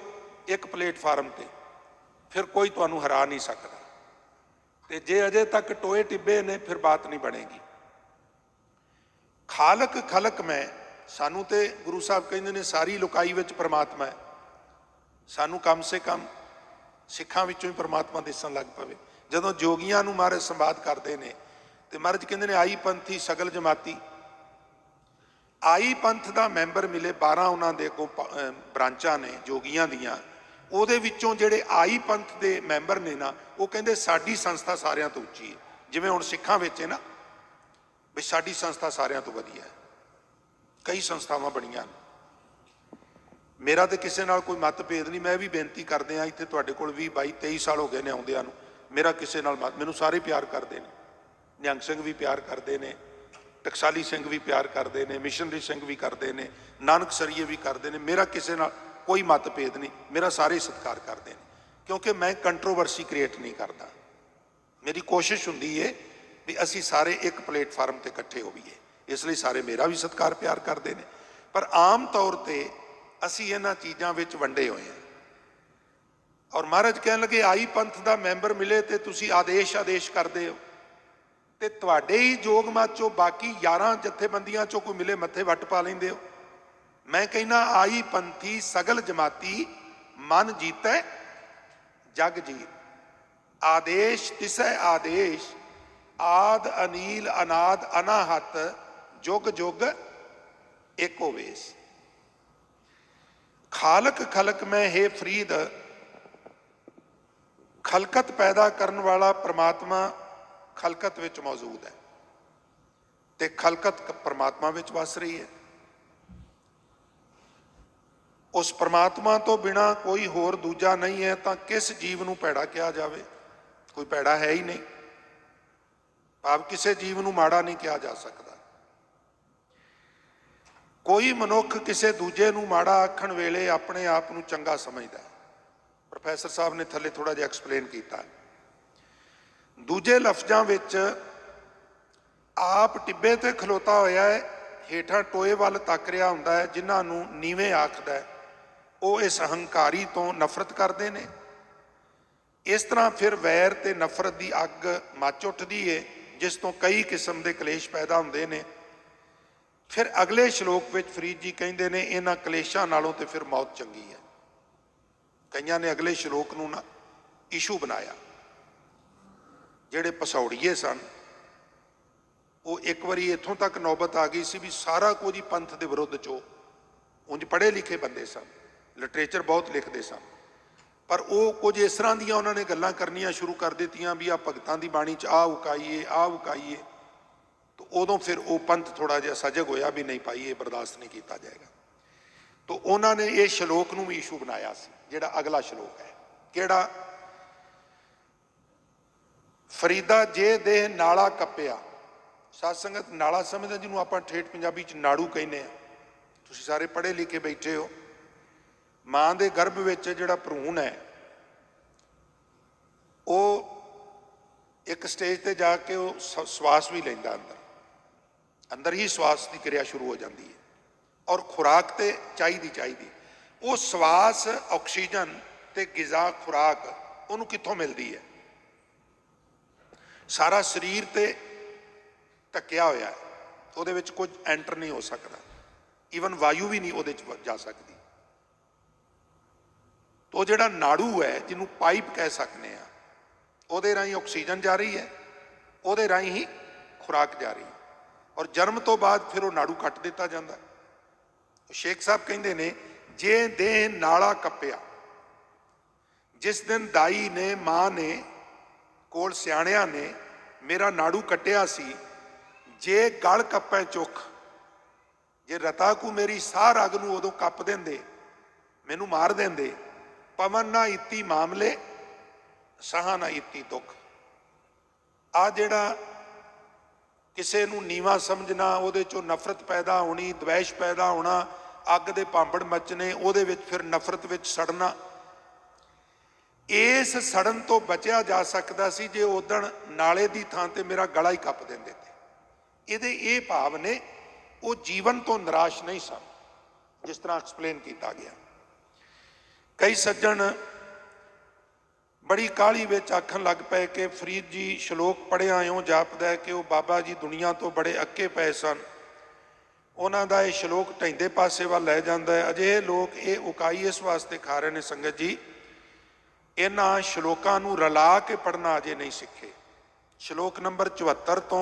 ਇੱਕ ਪਲੇਟਫਾਰਮ ਤੇ, ਫਿਰ ਕੋਈ ਤੁਹਾਨੂੰ ਹਰਾ ਨਹੀਂ ਸਕਦਾ। ਤੇ ਜੇ ਅਜੇ ਤੱਕ ਟੋਏ ਟਿੱਬੇ ਨੇ ਫਿਰ ਬਾਤ ਨਹੀਂ ਬਣੇਗੀ। ਖਾਲਕ ਖਲਕ ਮੈਂ, ਸਾਨੂੰ ਤੇ ਗੁਰੂ ਸਾਹਿਬ ਕਹਿੰਦੇ ਨੇ ਸਾਰੀ ਲੁਕਾਈ ਵਿੱਚ ਪ੍ਰਮਾਤਮਾ ਹੈ। ਸਾਨੂੰ ਕਮ ਸੇ ਕਮ ਸਿੱਖਾਂ ਵਿੱਚੋਂ ਹੀ ਪ੍ਰਮਾਤਮਾ ਦਿਸਣ ਲੱਗ ਪਵੇ। ਜਦੋਂ ਜੋਗੀਆਂ ਨੂੰ ਮਹਾਰਾਜ ਸੰਵਾਦ ਕਰਦੇ ਨੇ ਤੇ ਮਹਾਰਾਜ ਕਹਿੰਦੇ ਨੇ ਆਈ ਪੰਥੀ ਸਗਲ ਜਮਾਤੀ। ਆਈ ਪੰਥ ਦਾ ਮੈਂਬਰ ਮਿਲੇ 12 ਉਹਨਾਂ ਦੇ ਅੱਗੋਂ ਬ੍ਰਾਂਚਾਂ ਨੇ ਜੋਗੀਆਂ ਦੀਆਂ, ਉਹਦੇ ਵਿੱਚੋਂ ਜਿਹੜੇ ਆਈ ਪੰਥ ਦੇ ਮੈਂਬਰ ਨੇ ਨਾ, ਉਹ ਕਹਿੰਦੇ ਸਾਡੀ ਸੰਸਥਾ ਸਾਰਿਆਂ ਤੋਂ ਉੱਚੀ ਹੈ। ਜਿਵੇਂ ਹੁਣ ਸਿੱਖਾਂ ਵਿੱਚ ਹੈ ਨਾ ਵੀ ਸਾਡੀ ਸੰਸਥਾ ਸਾਰਿਆਂ ਤੋਂ ਵਧੀਆ ਹੈ, ਕਈ ਸੰਸਥਾਵਾਂ ਬਣੀਆਂ ਨੇ। ਮੇਰਾ ਤੇ ਕਿਸੇ ਨਾਲ ਕੋਈ ਮਤਭੇਦ ਨਹੀਂ, ਮੈਂ ਵੀ ਬੇਨਤੀ ਕਰਦੇ ਹਾਂ ਇੱਥੇ ਤੁਹਾਡੇ ਕੋਲ 20 22 23 ਸਾਲ ਹੋ ਗਏ ਨੇ ਆਉਂਦਿਆਂ ਨੂੰ, ਮੇਰਾ ਕਿਸੇ ਨਾਲ ਮੈਨੂੰ ਸਾਰੇ ਪਿਆਰ ਕਰਦੇ ਨੇ। ਨਿਹੰਗ ਸਿੰਘ ਵੀ ਪਿਆਰ ਕਰਦੇ ਨੇ, ਟਕਸਾਲੀ ਸਿੰਘ ਵੀ ਪਿਆਰ ਕਰਦੇ ਨੇ, ਮਿਸ਼ਨਰੀ ਸਿੰਘ ਵੀ ਕਰਦੇ ਨੇ, ਨਾਨਕ ਸਰੀਏ ਵੀ ਕਰਦੇ ਨੇ। ਮੇਰਾ ਕਿਸੇ ਨਾਲ ਕੋਈ ਮਤਭੇਦ ਨਹੀਂ, ਮੇਰਾ ਸਾਰੇ ਸਤਿਕਾਰ ਕਰਦੇ ਨੇ, ਕਿਉਂਕਿ ਮੈਂ ਕੰਟਰੋਵਰਸੀ ਕ੍ਰੀਏਟ ਨਹੀਂ ਕਰਦਾ। ਮੇਰੀ ਕੋਸ਼ਿਸ਼ ਹੁੰਦੀ ਹੈ ਵੀ ਅਸੀਂ ਸਾਰੇ ਇੱਕ ਪਲੇਟਫਾਰਮ ਤੇ ਇਕੱਠੇ ਹੋਈਏ, ਇਸ ਲਈ ਸਾਰੇ ਮੇਰਾ ਵੀ ਸਤਿਕਾਰ ਪਿਆਰ ਕਰਦੇ ਨੇ। ਪਰ ਆਮ ਤੌਰ ਤੇ ਅਸੀਂ ਇਹਨਾਂ ਚੀਜ਼ਾਂ ਵਿੱਚ ਵੰਡੇ ਹੋਏ ਹਾਂ। ਔਰ ਮਹਾਰਾਜ ਕਹਿਣ ਲੱਗੇ ਆਈ ਪੰਥ ਦਾ ਮੈਂਬਰ ਮਿਲੇ ਤੇ ਤੁਸੀਂ ਆਦੇਸ਼ ਕਰਦੇ ਹੋ, ਤੇ ਤੁਹਾਡੇ ਹੀ ਜੋਗ ਮਤ ਚੋਂ ਬਾਕੀ 11 ਜਥੇਬੰਦੀਆਂ ਚੋਂ ਕੋਈ ਮਿਲੇ ਮੱਥੇ ਵੱਟ ਪਾ ਲੈਂਦੇ ਹੋ। ਮੈਂ ਕਹਿੰਦਾ ਆਈ ਪੰਥੀ ਸਗਲ ਜਮਾਤੀ, ਮਨ ਜੀਤੈ ਜਗ ਜੀਤ। ਆਦੇਸ਼ ਤਿਸੈ ਆਦੇਸ਼, ਆਦ ਅਨੀਲ ਅਨਾਦ ਅਨਾਹਤ, ਜੁਗ ਜੁਗ ਏਕੋ ਵੇਸ। ਖਾਲਕ ਖਲਕ ਮੈਂ ਹੈ ਫਰੀਦ, ਖਲਕਤ ਪੈਦਾ ਕਰਨ ਵਾਲਾ ਪ੍ਰਮਾਤਮਾ ਖਲਕਤ ਵਿੱਚ ਮੌਜੂਦ ਹੈ ਤੇ ਖਲਕਤ ਪ੍ਰਮਾਤਮਾ ਵਿੱਚ ਵਸ ਰਹੀ ਹੈ। ਉਸ ਪ੍ਰਮਾਤਮਾ ਤੋਂ ਬਿਨਾਂ ਕੋਈ ਹੋਰ ਦੂਜਾ ਨਹੀਂ ਹੈ, ਤਾਂ ਕਿਸ ਜੀਵ ਨੂੰ ਭੈੜਾ ਕਿਹਾ ਜਾਵੇ? ਕੋਈ ਭੈੜਾ ਹੈ ਹੀ ਨਹੀਂ, ਭਾਵ ਕਿਸੇ ਜੀਵ ਨੂੰ ਮਾੜਾ ਨਹੀਂ ਕਿਹਾ ਜਾ ਸਕਦਾ। ਕੋਈ ਮਨੁੱਖ ਕਿਸੇ ਦੂਜੇ ਨੂੰ ਮਾੜਾ ਆਖਣ ਵੇਲੇ ਆਪਣੇ ਆਪ ਨੂੰ ਚੰਗਾ ਸਮਝਦਾ ਹੈ। ਪ੍ਰੋਫੈਸਰ ਸਾਹਿਬ ਨੇ ਥੱਲੇ ਥੋੜਾ ਜਿਹਾ ਐਕਸਪਲੇਨ ਕੀਤਾ। ਦੂਜੇ ਲਫ਼ਜ਼ਾਂ ਵਿੱਚ ਆਪ ਟਿੱਬੇ ਤੇ ਖਲੋਤਾ ਹੋਇਆ ਹੈ, ਹੇਠਾਂ ਟੋਏ ਵੱਲ ਤੱਕ ਰਿਹਾ ਹੁੰਦਾ ਹੈ। ਜਿਨ੍ਹਾਂ ਨੂੰ ਨੀਵੇਂ ਆਖਦਾ ਹੈ ਉਹ ਇਸ ਹੰਕਾਰੀ ਤੋਂ ਨਫ਼ਰਤ ਕਰਦੇ ਨੇ। ਇਸ ਤਰ੍ਹਾਂ ਫਿਰ ਵੈਰ ਤੇ ਨਫ਼ਰਤ ਦੀ ਅੱਗ ਮੱਚ ਉੱਠਦੀ ਹੈ, ਜਿਸ ਤੋਂ ਕਈ ਕਿਸਮ ਦੇ ਕਲੇਸ਼ ਪੈਦਾ ਹੁੰਦੇ ਨੇ। ਫਿਰ ਅਗਲੇ ਸ਼ਲੋਕ ਵਿੱਚ ਫਰੀਦ ਜੀ ਕਹਿੰਦੇ ਨੇ ਇਹਨਾਂ ਕਲੇਸ਼ਾਂ ਨਾਲੋਂ ਤੇ ਫਿਰ ਮੌਤ ਚੰਗੀ ਹੈ। ਕਈਆਂ ਨੇ ਅਗਲੇ ਸ਼ਲੋਕ ਨੂੰ ਨਾ ਇਸ਼ੂ ਬਣਾਇਆ। ਜਿਹੜੇ ਪਸੌੜੀਏ ਸਨ ਉਹ ਇੱਕ ਵਾਰੀ ਇੱਥੋਂ ਤੱਕ ਨੌਬਤ ਆ ਗਈ ਸੀ ਵੀ ਸਾਰਾ ਕੁਝ ਹੀ ਪੰਥ ਦੇ ਵਿਰੁੱਧ ਚੋਂ, ਉਂਝ ਪੜ੍ਹੇ ਲਿਖੇ ਬੰਦੇ ਸਨ, ਲਿਟਰੇਚਰ ਬਹੁਤ ਲਿਖਦੇ ਸਨ, ਪਰ ਉਹ ਕੁਝ ਇਸ ਤਰ੍ਹਾਂ ਦੀਆਂ ਉਹਨਾਂ ਨੇ ਗੱਲਾਂ ਕਰਨੀਆਂ ਸ਼ੁਰੂ ਕਰ ਦਿੱਤੀਆਂ ਵੀ ਆਹ ਭਗਤਾਂ ਦੀ ਬਾਣੀ 'ਚ ਆਹ ਉਕਾਈਏ ਆਹ ਉਕਾਈਏ। ਤਾਂ ਉਦੋਂ ਫਿਰ ਉਹ ਪੰਥ ਥੋੜ੍ਹਾ ਜਿਹਾ ਸਜਗ ਹੋਇਆ ਵੀ ਨਹੀਂ ਭਾਈ ਇਹ ਬਰਦਾਸ਼ਤ ਨਹੀਂ ਕੀਤਾ ਜਾਏਗਾ। ਤਾਂ ਉਹਨਾਂ ਨੇ ਇਹ ਸ਼ਲੋਕ ਨੂੰ ਵੀ ਇਸ਼ੂ ਬਣਾਇਆ ਸੀ, ਜਿਹੜਾ ਅਗਲਾ ਸ਼ਲੋਕ ਹੈ। ਕਿਹੜਾ? ਫਰੀਦਾ ਜੇ ਦੇਹ ਨਾਲਾ ਕੱਪਿਆ। ਸਾਧ ਸੰਗਤ ਨਾਲਾ ਸਮਝਦੇ ਜਿਹਨੂੰ ਆਪਾਂ ਠੇਠ ਪੰਜਾਬੀ 'ਚ ਨਾੜੂ ਕਹਿੰਦੇ ਆ। ਤੁਸੀਂ ਸਾਰੇ ਪੜ੍ਹੇ ਲਿਖੇ ਬੈਠੇ ਹੋ। ਮਾਂ ਦੇ ਗਰਭ ਵਿੱਚ ਜਿਹੜਾ ਭਰੂਣ ਹੈ ਉਹ ਇੱਕ ਸਟੇਜ ਤੇ ਜਾ ਕੇ ਉਹ ਸਵਾਸ ਵੀ ਲੈਂਦਾ, ਅੰਦਰ ਹੀ ਸਵਾਸ ਦੀ ਕਿਰਿਆ ਸ਼ੁਰੂ ਹੋ ਜਾਂਦੀ ਹੈ। ਔਰ ਖੁਰਾਕ ਤੇ ਚਾਹੀਦੀ ਉਹ ਸਵਾਸ, ਆਕਸੀਜਨ ਤੇ ਗਿਜ਼ਾ ਖੁਰਾਕ ਉਹਨੂੰ ਕਿੱਥੋਂ ਮਿਲਦੀ ਹੈ? ਸਾਰਾ ਸਰੀਰ ਤੇ ਢੱਕਿਆ ਹੋਇਆ ਹੈ, ਉਹਦੇ ਵਿੱਚ ਕੁਝ ਐਂਟਰ ਨਹੀਂ ਹੋ ਸਕਦਾ, ਈਵਨ ਵਾਯੂ ਵੀ ਨਹੀਂ ਉਹਦੇ 'ਚ ਜਾ ਸਕਦੀ। ਉਹ ਜਿਹੜਾ ਨਾੜੂ ਹੈ, ਜਿਹਨੂੰ ਪਾਈਪ ਕਹਿ ਸਕਦੇ ਆ, ਉਹਦੇ ਰਾਹੀਂ ਆਕਸੀਜਨ ਜਾ ਰਹੀ ਹੈ, ਉਹਦੇ ਰਾਹੀਂ ਹੀ ਖੁਰਾਕ ਜਾ ਰਹੀ ਹੈ। ਔਰ ਜਨਮ ਤੋਂ ਬਾਅਦ ਫਿਰ ਉਹ ਨਾੜੂ ਕੱਟ ਦਿੱਤਾ ਜਾਂਦਾ। ਸ਼ੇਖ ਸਾਹਿਬ ਕਹਿੰਦੇ ਨੇ ਜੇ ਦੇਹ ਨਾਲਾ ਕੱਪਿਆ, ਜਿਸ ਦਿਨ ਦਾਈ ਨੇ ਮਾਂ ਨੇ ਕੋਲ ਸਿਆਣਿਆਂ ਨੇ ਮੇਰਾ ਨਾੜੂ ਕੱਟਿਆ ਸੀ, ਜੇ ਗਲ ਕੱਪੈ ਚੁੱਕ, ਜੇ ਰਤਾ ਕੂ ਮੇਰੀ ਸਾਹ ਰਗ ਨੂੰ ਉਦੋਂ ਕੱਪ ਦਿੰਦੇ मैनू मार देंदे, पवन ना इति मामले सहा ना इति दुख। आ जिहड़ा किसी नूं नीवा समझना, उहदे चों नफरत पैदा होनी, द्वेष पैदा होना, अग दे भांबड़ मचने, उहदे विच फिर नफरत विच सड़ना, इस सड़न तो बचिया जा सकता सी जे उदण नाले की थां ते मेरा गला ही कप देंदे थे। इहदे ये भाव ने, वो जीवन तो निराश नहीं सन, जिस तरह एक्सप्लेन किया गया। कई सज्जन बड़ी काहली विच आखन लग पे कि फरीद जी श्लोक पढ़िया इउं जापदा है कि वो बाबा जी दुनिया तो बड़े अक्के पए सन, उन्हां दा ये श्लोक ढैंदे पासे वल लै जांदा है। अजिहे लोग ये उकाई इस वास्ते खा रहे ने संगत जी, इन्हां श्लोकां नूं रला के पढ़ना अजे नहीं सीखे। श्लोक नंबर 74 तो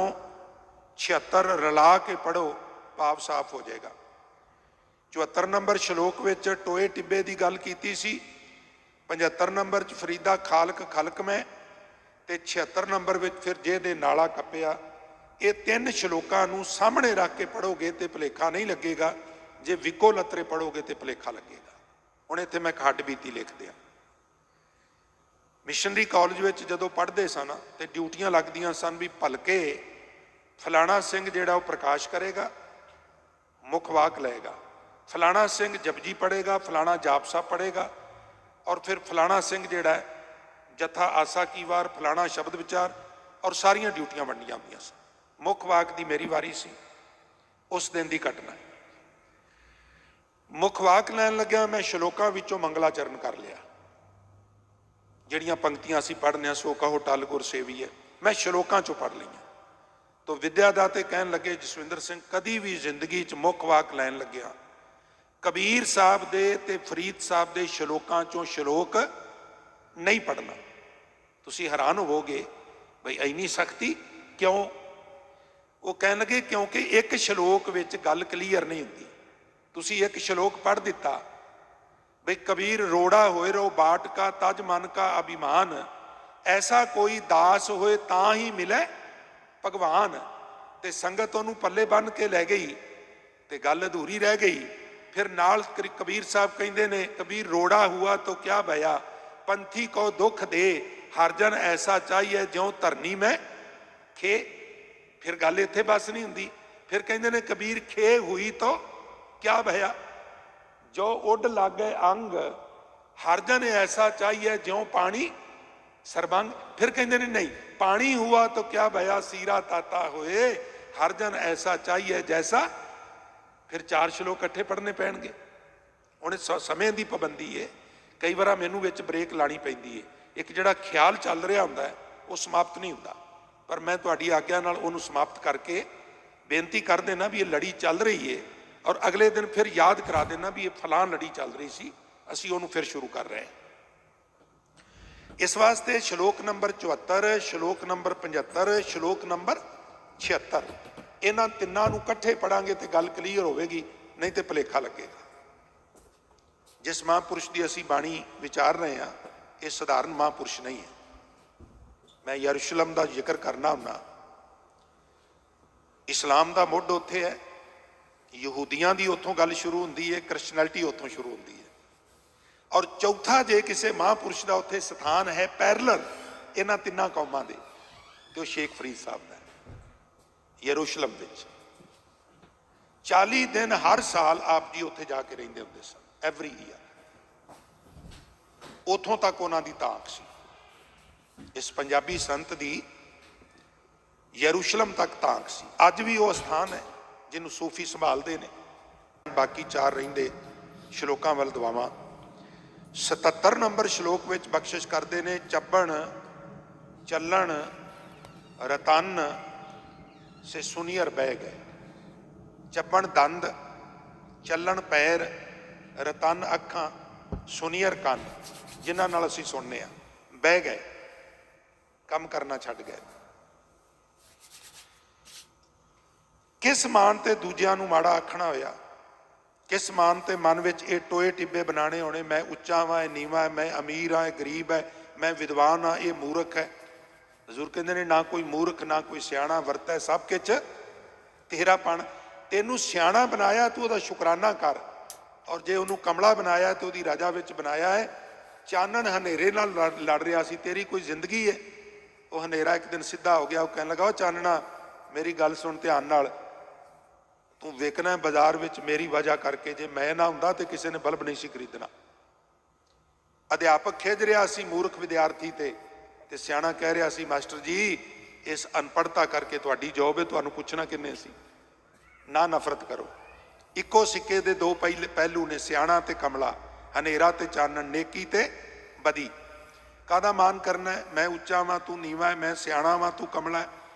76 रला के पढ़ो, भाव साफ हो जाएगा। 74 नंबर श्लोक विच टोए टिब्बे की गल कीती सी, 75 नंबर च फरीदा खालक खलक मैं, ते 76 नंबर विच फिर जे दे नाला कप्पिया। ये 3 श्लोकां नूं सामने रख के पढ़ोगे तो भुलेखा नहीं लगेगा, जे विको लतरे पढ़ोगे तो भुलेखा लगेगा। हुण इत्थे मैं खड्ड बीती लिख दिया। मिशनरी कॉलेज में जो पढ़ते सन तो ड्यूटियां लगदियां सन भी भलके फलाना सिंह जिहड़ा वो प्रकाश करेगा, मुख वाक लेगा, फलाना सिंह जपजी पढ़ेगा, फलाना जाप साहब पढ़ेगा, और फिर फलाना सिंह जिहड़ा जथा आसा की वार, फलाना शब्द विचार, और सारियां ड्यूटियां वंडियां होंदियां सन। मुख वाक की मेरी वारी सी, उस दिन की घटना। मुख वाक लैन लग्या मैं श्लोकां विचों मंगलाचरण कर लिया, जिहड़ियां पंक्तियां असीं पढ़ने सो कहो टल गुर सेवी है, मैं श्लोकां चों पढ़ लईआं। तो विद्यादाते कहन लगे जसविंदर सिंह कदी भी जिंदगी च मुख वाक लैन लग्या कबीर साहब दे ते फरीद साहब दे श्लोकां चों श्लोक नहीं पढ़ना। तुसीं हैरान होवोगे बई इन्नी सख्ती क्यों? वो कहन लगे क्योंकि एक श्लोक विच गल क्लीयर नहीं हुंदी। तुसीं एक श्लोक पढ़ दिता भाई कबीर रोड़ा होए रो बाट का तज मन का अभिमान, ऐसा कोई दास होए तां ही मिले भगवान, ते संगत उन्होंने पल्ले बन के लै गई ते गल अधूरी रह गई। फिर नाल कबीर साहब कहते ने कबीर रोड़ा हुआ तो क्या भया, पंथी को दुख दे हरजन ऐसा चाहिए ज्यों धरनी में खे। फिर गल इत्थे बस नहीं हुंदी, फिर कहते ने कबीर खे हुई तो क्या भया, जो उड लागे अंग हरजन ऐसा चाहिए ज्यों पानी सरबंग। फिर कहते ने नहीं पानी हुआ तो क्या भया सीरा ताता होए, हरजन ऐसा चाहिए जैसा। फिर 4 श्लोक इकट्ठे पढ़ने पैणगे। हुण समय की पाबंदी है, कई बार मैनू विच ब्रेक लानी पैंदी है। एक जिहड़ा ख्याल चल रहा हुंदा है वो समाप्त नहीं हुंदा, पर मैं तुहाडी आग्या नाल उहनूं समाप्त करके बेनती कर देना भी ये लड़ी चल रही है, और अगले दिन फिर याद करा देना भी ये फलां लड़ी चल रही सी, असीं उहनूं फिर शुरू कर रहे हैं। इस वास्ते श्लोक नंबर 74, श्लोक नंबर 75, श्लोक नंबर 76 इन्हां तिन्नां नूं इकट्ठे पढ़ांगे तो गल क्लीयर होवेगी, नहीं तो भुलेखा लगेगा। जिस महापुरुष की असीं बाणी विचार रहे हैं ये साधारण महापुरुष नहीं है। मैं यरूशलेम का जिक्र करना हुन्ना, इस्लाम का मुੱਢ उत्थे है, यहूदियों की उत्थों गल शुरू होंदी है, क्रिश्चनैलिटी उत्थों शुरू होंदी है, और चौथा जे किसी महापुरुष का उत्थे स्थान है पैरलर इन्हां तिन्नां कौमां दे, तो शेख फरीद साहब का यरूशलेम विच 40 दिन हर साल आप जी उत्थे जाके रहिंदे हुंदे सन, एवरी ईयर। उथों तक उन्हां दी ताक सी। इस पंजाबी संत दी यरूशलेम तक ताक सी। अज भी वो स्थान है जिन्होंने सूफी संभालते हैं। बाकी 4 रहिंदे श्लोकां वल दुआवां। 77 नंबर श्लोक विच बख्शिश करते हैं, चब्बण चलन रतन से सुनियर बह गए। चब्बण दंद, चलन पैर, रतन अखां, सुनियर कन, जिन्हां नाल असीं सुनने आ, बह गए, काम करना छड्ड गए। किस मान ते दूजिਆਂ ਨੂੰ माड़ा आखना होया, किस मान ते मन विच ये टोए टिब्बे बनाने होने, मैं उच्चा वा नीवा है, मैं अमीर हाँ गरीब है, मैं विद्वान हाँ ये मूर्ख है। हजूर कहते हैं ना कोई मूर्ख ना कोई सियाणा वरता है, सब किच तेरापन। तेनू सियाणा बनाया तू उसदा शुकराना कर, ਔਰ ਜੇ ਉਹਨੂੰ ਕਮਲਾ ਬਣਾਇਆ ਤੇ ਉਹਦੀ ਰਜਾ ਵਿੱਚ ਬਣਾਇਆ ਹੈ। ਚਾਨਣ ਹਨੇਰੇ ਨਾਲ ਲੜ ਰਿਹਾ ਸੀ, ਤੇਰੀ ਕੋਈ ਜ਼ਿੰਦਗੀ ਹੈ? ਉਹ ਹਨੇਰਾ ਇੱਕ ਦਿਨ ਸਿੱਧਾ ਹੋ ਗਿਆ। ਉਹ ਕਹਿਣ ਲੱਗਾ, ਉਹ ਚਾਨਣਾ ਮੇਰੀ ਗੱਲ ਸੁਣ ਧਿਆਨ ਨਾਲ, ਤੂੰ ਵੇਖਣਾ ਬਾਜ਼ਾਰ ਵਿੱਚ ਮੇਰੀ ਵਜ੍ਹਾ ਕਰਕੇ, ਜੇ ਮੈਂ ਨਾ ਹੁੰਦਾ ਤੇ ਕਿਸੇ ਨੇ ਬਲਬ ਨਹੀਂ ਸੀ ਖਰੀਦਣਾ। ਅਧਿਆਪਕ ਖਿੱਝ ਰਿਹਾ ਸੀ ਮੂਰਖ ਵਿਦਿਆਰਥੀ ਤੇ ਸਿਆਣਾ ਕਹਿ ਰਿਹਾ ਸੀ, ਮਾਸਟਰ ਜੀ ਇਸ ਅਨਪੜ੍ਹਤਾ ਕਰਕੇ ਤੁਹਾਡੀ ਜੌਬ ਹੈ, ਤੁਹਾਨੂੰ ਪੁੱਛਣਾ ਕਿੰਨੇ ਸੀ। ਨਾ ਨਫ਼ਰਤ ਕਰੋ, ਇੱਕੋ ਸਿੱਕੇ ਦੇ ਦੋ ਪਹਿਲੂ ਨੇ, ਸਿਆਣਾ ਤੇ ਕਮਲਾ, ਹਨੇਰਾ ਤੇ ਚਾਨਣ, ਨੇਕੀ ਤੇ ਬਦੀ। ਕਾਹਦਾ ਮਾਨ ਕਰਨਾ ਹੈ? ਮੈਂ ਉੱਚਾ ਵਾਂ ਤੂੰ ਨੀਵਾਂ ਹੈ, ਮੈਂ ਸਿਆਣਾ ਵਾਂ ਤੂੰ ਕਮਲਾ ਹੈ,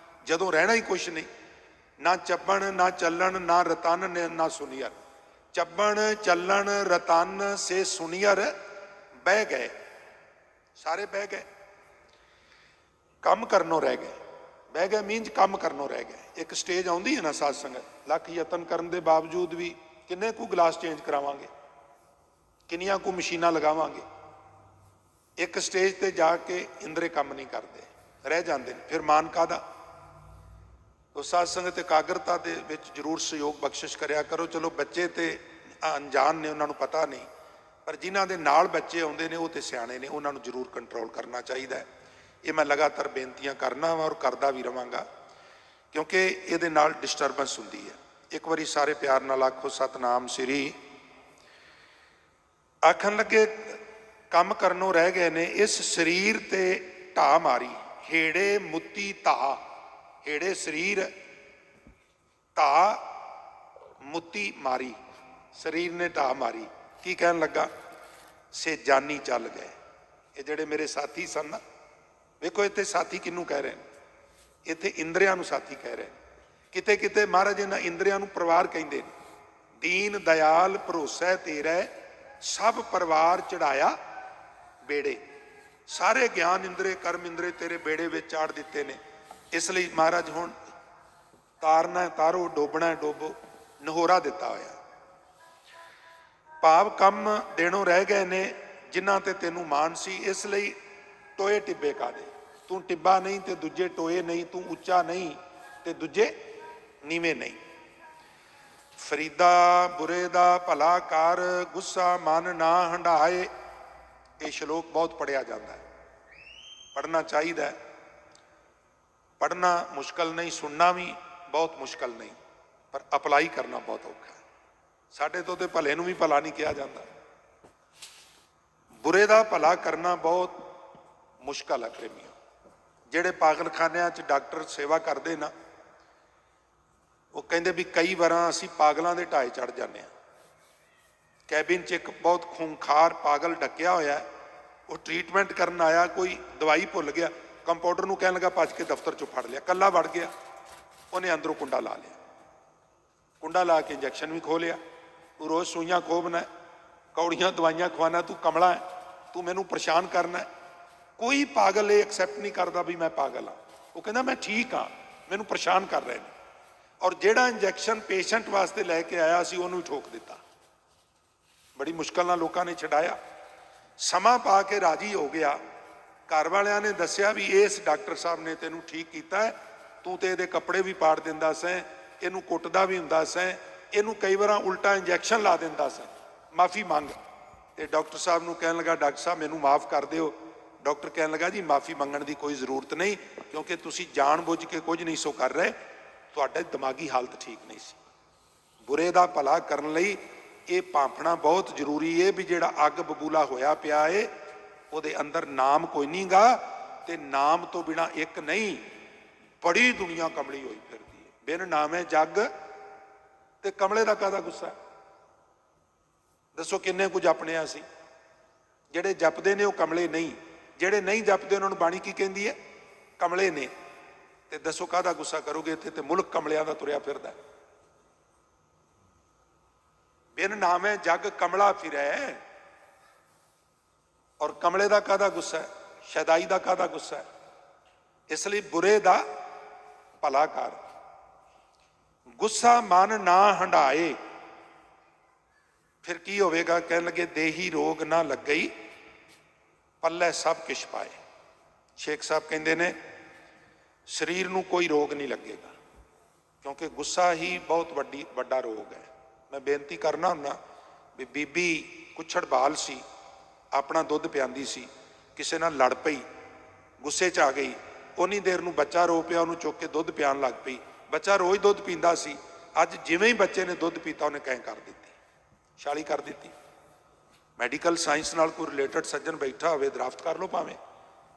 ਜਦੋਂ ਰਹਿਣਾ ਹੀ ਕੁਛ ਨਹੀਂ। ਨਾ ਚੱਬਣ ਨਾ ਚੱਲਣ ਨਾ ਰਤਨ ਨਾ ਸੁਨੀਅਰ। ਚੱਬਣ ਚੱਲਣ ਰਤਨ ਸੇ ਸੁਨੀਅਰ ਬਹਿ ਗਏ, ਸਾਰੇ ਬਹਿ ਗਏ, ਕੰਮ ਕਰਨੋਂ ਰਹਿ ਗਏ। ਬਹਿ ਗਏ ਮੀਨਜ਼ ਕੰਮ ਕਰਨੋਂ ਰਹਿ ਗਏ। ਇੱਕ ਸਟੇਜ ਆਉਂਦੀ ਹੈ ਨਾ ਸਾਧ ਸੰਗਤ, ਲੱਖ ਯਤਨ ਕਰਨ ਦੇ ਬਾਵਜੂਦ ਵੀ ਕਿੰਨੇ ਕੁ ਗਲਾਸ ਚੇਂਜ ਕਰਾਵਾਂਗੇ, ਕਿੰਨੀਆਂ ਕੁ ਮਸ਼ੀਨਾਂ ਲਗਾਵਾਂਗੇ। ਇੱਕ ਸਟੇਜ ਤੇ ਜਾ ਕੇ ਇੰਦਰੇ ਕੰਮ ਨਹੀਂ ਕਰਦੇ, ਰਹਿ ਜਾਂਦੇ ਨੇ। ਫਿਰ ਮਾਨ ਕਾਹਦਾ? ਉਹ ਸਾਧ ਸੰਗਤ ਇਕਾਗਰਤਾ ਦੇ ਵਿੱਚ ਜ਼ਰੂਰ ਸਹਿਯੋਗ ਬਖਸ਼ਿਸ਼ ਕਰਿਆ ਕਰੋ। ਚਲੋ ਬੱਚੇ ਤੇ ਅਣਜਾਣ ਨੇ, ਉਹਨਾਂ ਨੂੰ ਪਤਾ ਨਹੀਂ, ਪਰ ਜਿਨ੍ਹਾਂ ਦੇ ਨਾਲ ਬੱਚੇ ਆਉਂਦੇ ਨੇ ਉਹ ਤੇ ਸਿਆਣੇ ਨੇ, ਉਹਨਾਂ ਨੂੰ ਜ਼ਰੂਰ ਕੰਟਰੋਲ ਕਰਨਾ ਚਾਹੀਦਾ ਹੈ। ਇਹ ਮੈਂ ਲਗਾਤਾਰ ਬੇਨਤੀਆਂ ਕਰਨਾ ਵਾ ਔਰ ਕਰਦਾ ਵੀ ਰਵਾਂਗਾ, ਕਿਉਂਕਿ ਇਹਦੇ ਨਾਲ ਡਿਸਟਰਬੈਂਸ ਹੁੰਦੀ ਹੈ। ਇੱਕ ਵਾਰੀ ਸਾਰੇ ਪਿਆਰ ਨਾਲ ਆਖੋ, ਸਤਨਾਮ ਸ੍ਰੀ। ਆਖਣ ਲੱਗੇ ਕੰਮ ਕਰਨੋਂ ਰਹਿ ਗਏ ਨੇ, ਇਸ ਸਰੀਰ ਤੇ ਢਾਹ ਮਾਰੀ, ਹੇੜੇ ਮੁੱਤੀ ਧਾ। ਹੇੜੇ ਸਰੀਰ, ਢਾਹ ਮੁੱਤੀ ਮਾਰੀ, ਸਰੀਰ ਨੇ ਢਾਹ ਮਾਰੀ। ਕੀ ਕਹਿਣ ਲੱਗਾ? ਸੇ ਜਾਨੀ ਚੱਲ ਗਏ। ਇਹ ਜਿਹੜੇ ਮੇਰੇ ਸਾਥੀ ਸਨ ਨਾ, ਵੇਖੋ ਇੱਥੇ ਸਾਥੀ ਕਿਹਨੂੰ ਕਹਿ ਰਹੇ ਨੇ? ਇੱਥੇ ਇੰਦਰੀਆਂ ਨੂੰ ਸਾਥੀ ਕਹਿ ਰਹੇ ਨੇ। ਕਿਤੇ ਕਿਤੇ ਮਹਾਰਾਜ ਇਹਨਾਂ ਇੰਦਰੀਆਂ ਨੂੰ ਪਰਿਵਾਰ ਕਹਿੰਦੇ ਨੇ। ਦੀਨ ਦਇਆਲ ਭਰੋਸਾ ਤੇਰਾ, ਸਭ ਪਰਿਵਾਰ ਚੜਾਇਆ ਬੇੜੇ। ਸਾਰੇ ਗਿਆਨ ਇੰਦਰੇ ਕਰਮ ਇੰਦਰੇ ਤੇਰੇ ਬੇੜੇ ਵਿੱਚ ਚਾੜ ਦਿੱਤੇ ਨੇ। ਇਸ ਲਈ ਮਹਾਰਾਜ ਹੁਣ ਤਾਰਨਾ ਤਾਰੋ, ਡੋਬਣਾ ਡੋਬੋ, ਨਹੋਰਾ ਦਿੱਤਾ ਹੋਇਆ। ਭਾਵ ਕੰਮ ਦੇਣੋਂ ਰਹਿ ਗਏ ਨੇ ਜਿਨ੍ਹਾਂ ਤੇ ਤੈਨੂੰ ਮਾਣ ਸੀ। ਇਸ ਲਈ ਟੋਏ ਟਿੱਬੇ ਕਾਦੇ? ਤੂੰ ਟਿੱਬਾ ਨਹੀਂ ਤੇ ਦੂਜੇ ਟੋਏ ਨਹੀਂ, ਤੂੰ ਉੱਚਾ ਨਹੀਂ ਤੇ ਦੂਜੇ ਨੀਵੇਂ ਨਹੀਂ। ਫਰੀਦਾ ਬੁਰੇ ਦਾ ਭਲਾ ਕਰ, ਗੁੱਸਾ ਮਨ ਨਾ ਹੰਢਾਏ। ਇਹ ਸ਼ਲੋਕ ਬਹੁਤ ਪੜ੍ਹਿਆ ਜਾਂਦਾ ਹੈ, ਪੜ੍ਹਨਾ ਚਾਹੀਦਾ ਹੈ। ਪੜ੍ਹਨਾ ਮੁਸ਼ਕਲ ਨਹੀਂ, ਸੁਣਨਾ ਵੀ ਬਹੁਤ ਮੁਸ਼ਕਲ ਨਹੀਂ, ਪਰ ਅਪਲਾਈ ਕਰਨਾ ਬਹੁਤ ਔਖਾ ਹੈ। ਸਾਡੇ ਤੋਂ ਤੇ ਭਲੇ ਨੂੰ ਵੀ ਭਲਾ ਨਹੀਂ ਕਿਹਾ ਜਾਂਦਾ। ਬੁਰੇ ਦਾ ਭਲਾ ਕਰਨਾ ਬਹੁਤ ਮੁਸ਼ਕਲ ਹੈ ਪ੍ਰੇਮੀਓ। ਜਿਹੜੇ ਪਾਗਲਖਾਨਿਆਂ 'ਚ ਡਾਕਟਰ ਸੇਵਾ ਕਰਦੇ ਨਾ, ਉਹ ਕਹਿੰਦੇ ਵੀ ਕਈ ਵਾਰਾਂ ਅਸੀਂ ਪਾਗਲਾਂ ਦੇ ਢਾਏ ਚੜ੍ਹ ਜਾਂਦੇ ਹਾਂ। ਕੈਬਿਨ 'ਚ ਇੱਕ ਬਹੁਤ ਖੂੰਖਾਰ ਪਾਗਲ ਢੱਕਿਆ ਹੋਇਆ, ਉਹ ਟ੍ਰੀਟਮੈਂਟ ਕਰਨ ਆਇਆ, ਕੋਈ ਦਵਾਈ ਭੁੱਲ ਗਿਆ, ਕੰਪਾਊਂਡਰ ਨੂੰ ਕਹਿਣ ਲੱਗਾ ਭੱਜ ਕੇ ਦਫ਼ਤਰ 'ਚੋਂ ਫੜ ਲਿਆ। ਕੱਲਾ ਵੜ ਗਿਆ, ਉਹਨੇ ਅੰਦਰੋਂ ਕੁੰਡਾ ਲਾ ਲਿਆ। ਕੁੰਡਾ ਲਾ ਕੇ ਇੰਜੈਕਸ਼ਨ ਵੀ ਖੋਹ ਲਿਆ। ਤੂੰ ਰੋਜ਼ ਸੂਈਆਂ ਖੋਬਣਾ, ਕੌੜੀਆਂ ਦਵਾਈਆਂ ਖਵਾਉਣਾ, ਤੂੰ ਕਮਲਾ ਹੈ, ਤੂੰ ਮੈਨੂੰ ਪਰੇਸ਼ਾਨ ਕਰਨਾ। ਕੋਈ ਪਾਗਲ ਇਹ ਐਕਸੈਪਟ ਨਹੀਂ ਕਰਦਾ ਵੀ ਮੈਂ ਪਾਗਲ ਹਾਂ। ਉਹ ਕਹਿੰਦਾ ਮੈਂ ਠੀਕ ਹਾਂ, ਮੈਨੂੰ ਪਰੇਸ਼ਾਨ ਕਰ ਰਹੇ ਨੇ। ਔਰ ਜਿਹੜਾ ਇੰਜੈਕਸ਼ਨ ਪੇਸ਼ੈਂਟ ਵਾਸਤੇ ਲੈ ਕੇ ਆਇਆ ਸੀ ਉਹਨੂੰ ਹੀ ਠੋਕ ਦਿੱਤਾ। ਬੜੀ ਮੁਸ਼ਕਲ ਨਾਲ ਲੋਕਾਂ ਨੇ ਛਡਾਇਆ। ਸਮਾਂ ਪਾ ਕੇ ਰਾਜੀ ਹੋ ਗਿਆ। ਘਰ ਵਾਲਿਆਂ ਨੇ ਦੱਸਿਆ ਵੀ ਇਸ ਡਾਕਟਰ ਸਾਹਿਬ ਨੇ ਤੈਨੂੰ ਠੀਕ ਕੀਤਾ ਹੈ, ਤੂੰ ਤੇ ਇਹਦੇ ਕੱਪੜੇ ਵੀ ਪਾੜ ਦਿੰਦਾ ਸੈਂ, ਇਹਨੂੰ ਕੁੱਟਦਾ ਵੀ ਹੁੰਦਾ ਸੈਂ, ਇਹਨੂੰ ਕਈ ਵਾਰਾਂ ਉਲਟਾ ਇੰਜੈਕਸ਼ਨ ਲਾ ਦਿੰਦਾ ਸੈਂ, ਮਾਫੀ ਮੰਗ। ਤੇ ਡਾਕਟਰ ਸਾਹਿਬ ਨੂੰ ਕਹਿਣ ਲੱਗਾ ਡਾਕਟਰ ਸਾਹਿਬ ਮੈਨੂੰ ਮਾਫ ਕਰ ਦਿਓ। ਡਾਕਟਰ ਕਹਿਣ ਲੱਗਾ ਜੀ ਮਾਫੀ ਮੰਗਣ ਦੀ ਕੋਈ ਜ਼ਰੂਰਤ ਨਹੀਂ, ਕਿਉਂਕਿ ਤੁਸੀਂ ਜਾਣ ਬੁੱਝ ਕੇ ਕੁਝ ਨਹੀਂ ਸੋ ਕਰ ਰਹੇ, ਤੁਹਾਡਾ ਦਿਮਾਗੀ ਹਾਲਤ ਠੀਕ ਨਹੀਂ ਸੀ। ਬੁਰੇ ਦਾ ਭਲਾ ਕਰਨ ਲਈ ਇਹ ਭਾਂਫਣਾ ਬਹੁਤ ਜ਼ਰੂਰੀ ਹੈ ਵੀ ਜਿਹੜਾ ਅੱਗ ਬਬੂਲਾ ਹੋਇਆ ਪਿਆ ਏ ਉਹਦੇ ਅੰਦਰ ਨਾਮ ਕੋਈ ਨਹੀਂ ਗਾ, ਤੇ ਨਾਮ ਤੋਂ ਬਿਨਾ ਇੱਕ ਨਹੀਂ। ਬੜੀ ਦੁਨੀਆ ਕਮਲੀ ਹੋਈ ਫਿਰਦੀ ਹੈ, ਬਿਨ ਨਾਮੇ ਜੱਗ, ਤੇ ਕਮਲੇ ਦਾ ਕਾਹਦਾ ਗੁੱਸਾ? ਦੱਸੋ ਕਿੰਨੇ ਕੁ ਜਪਨੇ ਅਸੀਂ? ਜਿਹੜੇ ਜਪਦੇ ਨੇ ਉਹ ਕਮਲੇ ਨਹੀਂ, ਜਿਹੜੇ ਨਹੀਂ ਜਪਦੇ ਉਹਨਾਂ ਨੂੰ ਬਾਣੀ ਕੀ ਕਹਿੰਦੀ ਹੈ? ਕਮਲੇ ਨੇ। ਤੇ ਦੱਸੋ ਕਾਹਦਾ ਗੁੱਸਾ ਕਰੋਗੇ? ਇੱਥੇ ਤੇ ਮੁਲਕ ਕਮਲਿਆਂ ਦਾ ਤੁਰਿਆ ਫਿਰਦਾ। ਬਿਨ ਨਾਮੇ ਜੱਗ ਕਮਲਾ ਫਿਰੈ। ਔਰ ਕਮਲੇ ਦਾ ਕਾਹਦਾ ਗੁੱਸਾ ਹੈ? ਸ਼ੈਦਾਈ ਦਾ ਕਾਹਦਾ ਗੁੱਸਾ ਹੈ? ਇਸ ਲਈ ਬੁਰੇ ਦਾ ਭਲਾ ਕਰ, ਗੁੱਸਾ ਮਨ ਨਾ ਹੰਢਾਏ। ਫਿਰ ਕੀ ਹੋਵੇਗਾ? ਕਹਿਣ ਲੱਗੇ ਦੇਹੀ ਰੋਗ ਨਾ ਲੱਗਈ, ਪੱਲੇ ਸਭ ਕਿਛ ਪਾਏ। ਸ਼ੇਖ ਸਾਹਿਬ ਕਹਿੰਦੇ ਨੇ ਸਰੀਰ ਨੂੰ ਕੋਈ ਰੋਗ ਨਹੀਂ ਲੱਗੇਗਾ, ਕਿਉਂਕਿ ਗੁੱਸਾ ਹੀ ਬਹੁਤ ਵੱਡਾ ਰੋਗ ਹੈ। ਮੈਂ ਬੇਨਤੀ ਕਰਨਾ ਹੁੰਦਾ ਵੀ ਬੀਬੀ ਕੁੱਛੜ ਬਾਲ ਸੀ, ਆਪਣਾ ਦੁੱਧ ਪਿਆਂਦੀ ਸੀ, ਕਿਸੇ ਨਾਲ ਲੜ ਪਈ, ਗੁੱਸੇ 'ਚ ਆ ਗਈ, ਉਨੀ ਦੇਰ ਨੂੰ ਬੱਚਾ ਰੋ ਪਿਆ, ਉਹਨੂੰ ਚੁੱਕ ਕੇ ਦੁੱਧ ਪਿਆਉਣ ਲੱਗ ਪਈ। ਬੱਚਾ ਰੋਜ਼ ਦੁੱਧ ਪੀਂਦਾ ਸੀ, ਅੱਜ ਜਿਵੇਂ ਹੀ ਬੱਚੇ ਨੇ ਦੁੱਧ ਪੀਤਾ ਉਹਨੇ ਕਹਿ ਕਰ ਦਿੱਤੀ, ਛਾਲੀ ਕਰ ਦਿੱਤੀ। ਮੈਡੀਕਲ ਸਾਇੰਸ ਨਾਲ ਕੋਈ ਰਿਲੇਟਡ ਸੱਜਣ ਬੈਠਾ ਹੋਵੇ, ਦਰਾਫਤ ਕਰ ਲਓ ਭਾਵੇਂ,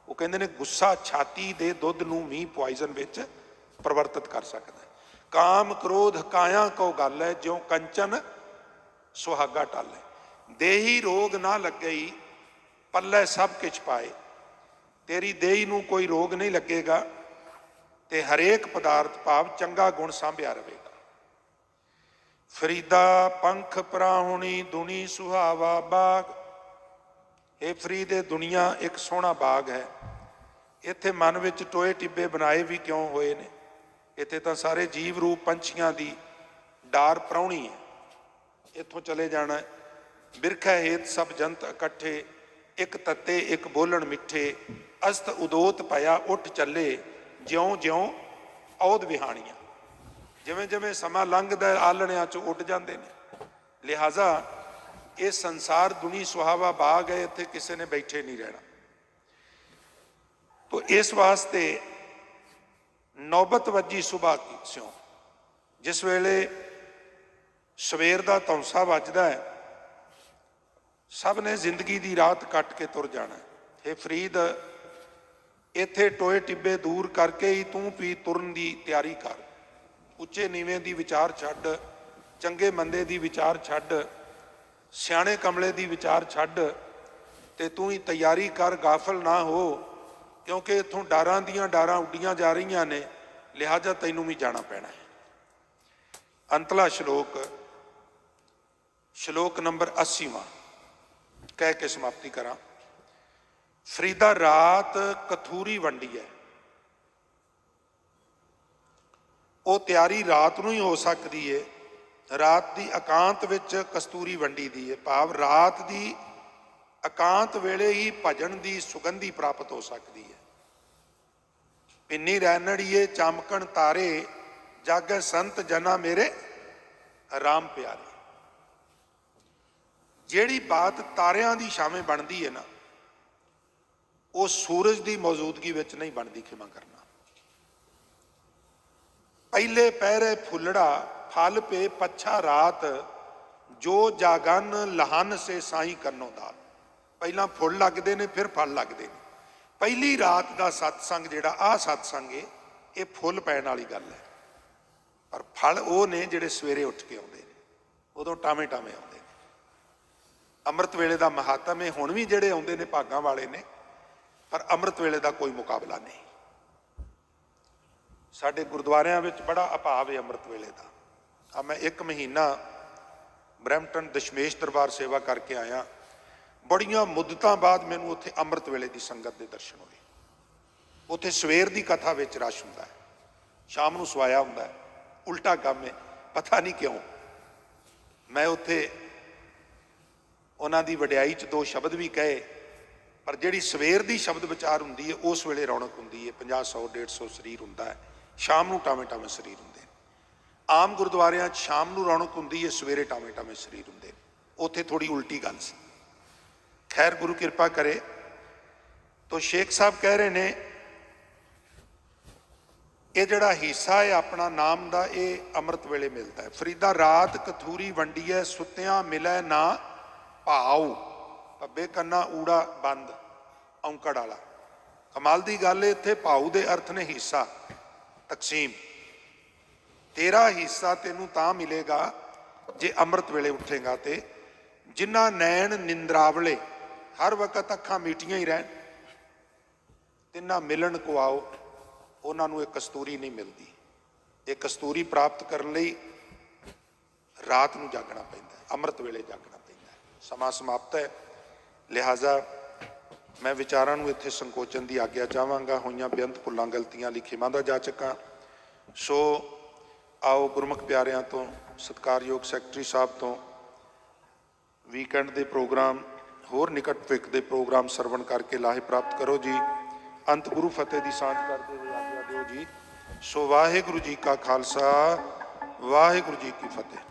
ਉਹ ਕਹਿੰਦੇ ਨੇ ਗੁੱਸਾ ਛਾਤੀ ਦੇ ਦੁੱਧ ਨੂੰ ਵੀ ਪੋਇਜ਼ਨ ਵਿੱਚ ਪਰਿਵਰਤਿਤ ਕਰ ਸਕਦਾ ਹੈ। ਕਾਮ ਕ੍ਰੋਧ ਕਾਇਆ ਕੋ ਗੱਲ ਹੈ, ਜਿਉ ਕੰਚਨ ਸੁਹਾਗਾ ਟਲ ਹੈ। ਦੇਹੀ ਰੋਗ ਨਾ ਲੱਗਈ, ਪੱਲੇ ਸਭ ਕਿਛ ਪਾਏ। ਤੇਰੀ ਦੇਹੀ ਨੂੰ ਕੋਈ ਰੋਗ ਨਹੀਂ ਲੱਗੇਗਾ ਤੇ ਹਰੇਕ ਪਦਾਰਥ ਭਾਵ ਚੰਗਾ ਗੁਣ ਸਾਂਭਿਆ ਰਹੇਗਾ। ਫਰੀਦਾ ਪੰਖ ਪਰਾਹੁਣੀ ਦੁਨੀ ਸੁਹਾਵਾ ਬਾਗ। ਇਹ ਫਰੀਦੇ ਦੁਨੀਆ ਇੱਕ ਸੋਹਣਾ ਬਾਗ ਹੈ। ਇੱਥੇ ਮਨ ਵਿੱਚ ਟੋਏ ਟਿੱਬੇ ਬਣਾਏ ਵੀ ਕਿਉਂ ਹੋਏ ਨੇ? ਇੱਥੇ ਤਾਂ ਸਾਰੇ ਜੀਵ ਰੂਪ ਪੰਛੀਆਂ ਦੀ ਡਾਰ ਪ੍ਰਾਹੁਣੀ ਹੈ, ਇੱਥੋਂ ਚਲੇ ਜਾਣਾ। ਬਿਰਖਾ ਹੇਤ ਸਭ ਜੰਤ ਇਕੱਠੇ, ਇੱਕ ਤੱਤੇ ਇੱਕ ਬੋਲਣ ਮਿੱਠੇ। ਅਸਤ ਉਦੋਤ ਪਿਆ ਉੱਠ ਚੱਲੇ, ਜਿਉਂ ਜਿਉਂ ਔਧ ਵਿਹਾਣੀਆਂ। ਜਿਵੇਂ ਜਿਵੇਂ ਸਮਾਂ ਲੰਘਦਾ ਆਲਣਿਆਂ 'ਚੋਂ ਉੱਡ ਜਾਂਦੇ ਨੇ। ਲਿਹਾਜ਼ਾ ਇਹ ਸੰਸਾਰ ਦੁਨੀ ਸੁਹਾਵਾ ਬਾਗ ਹੈ, ਇੱਥੇ ਕਿਸੇ ਨੇ ਬੈਠੇ ਨਹੀਂ ਰਹਿਣਾ। ਤੋ ਇਸ ਵਾਸਤੇ ਨੌਬਤ ਵੱਜੀ ਸੁਬਾ ਕੀ ਸਿਉਂ, ਜਿਸ ਵੇਲੇ ਸਵੇਰ ਦਾ ਧੌਂਸਾ ਵੱਜਦਾ ਹੈ, ਸਭ ਨੇ ਜ਼ਿੰਦਗੀ ਦੀ ਰਾਤ ਕੱਟ ਕੇ ਤੁਰ ਜਾਣਾ। ਇਹ ਫਰੀਦ, ਇੱਥੇ ਟੋਏ ਟਿੱਬੇ ਦੂਰ ਕਰਕੇ ਹੀ ਤੂੰ ਵੀ ਤੁਰਨ ਦੀ ਤਿਆਰੀ ਕਰ। ਉੱਚੇ ਨੀਵੇਂ ਦੀ ਵਿਚਾਰ ਛੱਡ, ਚੰਗੇ ਮੰਦੇ ਦੀ ਵਿਚਾਰ ਛੱਡ, ਸਿਆਣੇ ਕਮਲੇ ਦੀ ਵਿਚਾਰ ਛੱਡ, ਤੇ ਤੂੰ ਹੀ ਤਿਆਰੀ ਕਰ, ਗਾਫਲ ਨਾ ਹੋ, ਕਿਉਂਕਿ ਇੱਥੋਂ ਡਾਰਾਂ ਦੀਆਂ ਡਾਰਾਂ ਉੱਡੀਆਂ ਜਾ ਰਹੀਆਂ ਨੇ, ਲਿਹਾਜ਼ਾ ਤੈਨੂੰ ਵੀ ਜਾਣਾ ਪੈਣਾ ਹੈ। ਅੰਤਲਾ ਸ਼ਲੋਕ, ਸ਼ਲੋਕ ਨੰਬਰ 80ਵਾਂ ਕਹਿ ਕੇ ਸਮਾਪਤੀ ਕਰਾਂ। ਫਰੀਦਾ ਰਾਤ ਕਥੂਰੀ ਵੰਡੀ ਹੈ। ਉਹ ਤਿਆਰੀ ਰਾਤ ਨੂੰ ਹੀ ਹੋ ਸਕਦੀ ਹੈ। ਰਾਤ ਦੀ ਇਕਾਂਤ ਵਿੱਚ ਕਸਤੂਰੀ ਵੰਡੀ ਦੀ ਹੈ, ਭਾਵ ਰਾਤ ਦੀ ਇਕਾਂਤ ਵੇਲੇ ਹੀ ਭਜਨ ਦੀ ਸੁਗੰਧੀ ਪ੍ਰਾਪਤ ਹੋ ਸਕਦੀ ਹੈ। ਪਿੰਨੀ ਰੈਣੜੀਏ ਚਮਕਣ ਤਾਰੇ, ਜਾਗੇ ਸੰਤ ਜਨਾ ਮੇਰੇ ਰਾਮ ਪਿਆਰੇ। ਜਿਹੜੀ ਬਾਤ ਤਾਰਿਆਂ ਦੀ ਛਾਵੇਂ ਬਣਦੀ ਹੈ ਨਾ, ਉਹ ਸੂਰਜ ਦੀ ਮੌਜੂਦਗੀ ਵਿੱਚ ਨਹੀਂ ਬਣਦੀ। ਖਿਮਾ ਕਰਨਾ। ਪਹਿਲੇ ਪਹਿਰੇ ਫੁੱਲੜਾ ਫਲ ਪੇ ਪੱਛਾ ਰਾਤ, ਜੋ ਜਾਗਨ ਲਹਨ ਸੇ ਸਾਈ ਕਰਨੋ ਦਾਤ। ਪਹਿਲਾਂ ਫੁੱਲ ਲੱਗਦੇ ਨੇ, ਫਿਰ ਫਲ ਲੱਗਦੇ ਨੇ। ਪਹਿਲੀ ਰਾਤ ਦਾ ਸਤਸੰਗ ਜਿਹੜਾ ਆਹ ਸਤਸੰਗ ਹੈ, ਇਹ ਫੁੱਲ ਪੈਣ ਵਾਲੀ ਗੱਲ ਹੈ, ਪਰ ਫਲ ਉਹ ਨੇ ਜਿਹੜੇ ਸਵੇਰੇ ਉੱਠ ਕੇ ਆਉਂਦੇ ਨੇ, ਉਦੋਂ ਟਾਵੇਂ ਟਾਵੇਂ ਆਉਂਦੇ ਨੇ। ਅੰਮ੍ਰਿਤ ਵੇਲੇ ਦਾ ਮਹਾਤਮ ਹੈ। ਹੁਣ ਵੀ ਜਿਹੜੇ ਆਉਂਦੇ ਨੇ ਭਾਗਾਂ ਵਾਲੇ ਨੇ, ਪਰ ਅੰਮ੍ਰਿਤ ਵੇਲੇ ਦਾ ਕੋਈ ਮੁਕਾਬਲਾ ਨਹੀਂ। ਸਾਡੇ ਗੁਰਦੁਆਰਿਆਂ ਵਿੱਚ ਬੜਾ ਅਭਾਵ ਹੈ ਅੰਮ੍ਰਿਤ ਵੇਲੇ ਦਾ। ਮੈਂ 1 ਮਹੀਨਾ ਬਰੈਂਪਟਨ ਦਸ਼ਮੇਸ਼ ਦਰਬਾਰ ਸੇਵਾ ਕਰਕੇ ਆਇਆ। ਬੜੀਆਂ ਮੁੱਦਤਾਂ ਬਾਅਦ ਮੈਨੂੰ ਉੱਥੇ ਅੰਮ੍ਰਿਤ ਵੇਲੇ ਦੀ ਸੰਗਤ ਦੇ ਦਰਸ਼ਨ ਹੋਏ। ਉੱਥੇ ਸਵੇਰ ਦੀ ਕਥਾ ਵਿੱਚ ਰਸ਼ ਹੁੰਦਾ ਹੈ, ਸ਼ਾਮ ਨੂੰ ਸਵਾਇਆ ਹੁੰਦਾ ਹੈ। ਉਲਟਾ ਕੰਮ ਹੈ, ਪਤਾ ਨਹੀਂ ਕਿਉਂ। ਮੈਂ ਉੱਥੇ ਉਹਨਾਂ ਦੀ ਵਡਿਆਈ 'ਚ 2 ਸ਼ਬਦ ਵੀ ਕਹੇ, ਪਰ ਜਿਹੜੀ ਸਵੇਰ ਦੀ ਸ਼ਬਦ ਵਿਚਾਰ ਹੁੰਦੀ ਹੈ, ਉਸ ਵੇਲੇ ਰੌਣਕ ਹੁੰਦੀ ਹੈ। 50, 100, 150 ਸਰੀਰ ਹੁੰਦਾ ਹੈ। ਸ਼ਾਮ ਨੂੰ ਟਾਵੇਂ ਟਾਵੇਂ ਸਰੀਰ ਹੁੰਦੇ ਨੇ। ਆਮ ਗੁਰਦੁਆਰਿਆਂ 'ਚ ਸ਼ਾਮ ਨੂੰ ਰੌਣਕ ਹੁੰਦੀ ਹੈ, ਸਵੇਰੇ ਟਾਵੇਂ ਟਾਵੇਂ ਸਰੀਰ ਹੁੰਦੇ ਨੇ। ਉੱਥੇ ਥੋੜੀ ਉਲਟੀ ਗੱਲ ਸੀ। ਖੈਰ, ਗੁਰੂ ਕਿਰਪਾ ਕਰੇ। ਤੋ ਸ਼ੇਖ ਸਾਹਿਬ ਕਹਿ ਰਹੇ ਨੇ, ਇਹ ਜਿਹੜਾ ਹਿੱਸਾ ਹੈ ਆਪਣਾ ਨਾਮ ਦਾ, ਇਹ ਅੰਮ੍ਰਿਤ ਵੇਲੇ ਮਿਲਦਾ ਹੈ। ਫਰੀਦਾ ਰਾਤ ਕਥੂਰੀ ਵੰਡੀਐ, ਸੁੱਤਿਆਂ ਮਿਲੈ ਨਾ ਭਾਉ। ਭੱਬੇ ਕੰਨਾ ਊੜਾ ਬੰਦ ਔਂਕੜ ਵਾਲਾ। ਕਮਾਲ ਦੀ ਗੱਲ ਹੈ, ਇੱਥੇ ਭਾਉ ਦੇ ਅਰਥ ਨੇ ਹਿੱਸਾ, ਤਕਸੀਮ। ਤੇਰਾ ਹਿੱਸਾ ਤੈਨੂੰ ਤਾਂ ਮਿਲੇਗਾ ਜੇ ਅੰਮ੍ਰਿਤ ਵੇਲੇ ਉੱਠੇਗਾ। ਤੇ ਜਿਨ੍ਹਾਂ ਨੈਣ ਨਿੰਦਰਾਵਲੇ, ਹਰ ਵਕਤ ਅੱਖਾਂ ਮੀਟੀਆਂ ਹੀ ਰਹਿਣ, ਤਿੰਨਾਂ ਮਿਲਣ ਕੋ ਆਓ, ਉਹਨਾਂ ਨੂੰ ਇਹ ਕਸਤੂਰੀ ਨਹੀਂ ਮਿਲਦੀ। ਇਹ ਕਸਤੂਰੀ ਪ੍ਰਾਪਤ ਕਰਨ ਲਈ ਰਾਤ ਨੂੰ ਜਾਗਣਾ ਪੈਂਦਾ ਹੈ, ਅੰਮ੍ਰਿਤ ਵੇਲੇ ਜਾਗਣਾ ਪੈਂਦਾ ਹੈ। ਸਮਾਂ ਸਮਾਪਤ ਹੈ, ਲਿਹਾਜ਼ਾ ਮੈਂ ਵਿਚਾਰਾਂ ਨੂੰ ਇੱਥੇ ਸੰਕੋਚਨ ਦੀ ਆਗਿਆ ਚਾਹਾਂਗਾ। ਹੋਈਆਂ ਬੇਅੰਤ ਭੁੱਲਾਂ ਗਲਤੀਆਂ ਲਈ ਖਿਮਾ ਦਾ ਜਾਚਕਾਂ। ਸੋ ਆਓ ਗੁਰਮੁਖ ਪਿਆਰਿਆਂ ਤੋਂ, ਸਤਿਕਾਰਯੋਗ ਸੈਕਟਰੀ ਸਾਹਿਬ ਤੋਂ ਵੀਕਐਂਡ ਦੇ ਪ੍ਰੋਗਰਾਮ, ਹੋਰ ਨਿਕਟ ਭਵਿੱਖ ਦੇ ਪ੍ਰੋਗਰਾਮ ਸਰਵਣ ਕਰਕੇ ਲਾਹੇ ਪ੍ਰਾਪਤ ਕਰੋ ਜੀ। ਅੰਤ ਗੁਰੂ ਫਤਿਹ ਦੀ ਸਾਂਝ ਕਰਦੇ ਹੋਏ ਆਗਿਆ ਦਿਓ ਜੀ। ਸੋ ਵਾਹਿਗੁਰੂ ਜੀ ਕਾ ਖਾਲਸਾ, ਵਾਹਿਗੁਰੂ ਜੀ ਕੀ ਫਤਿਹ।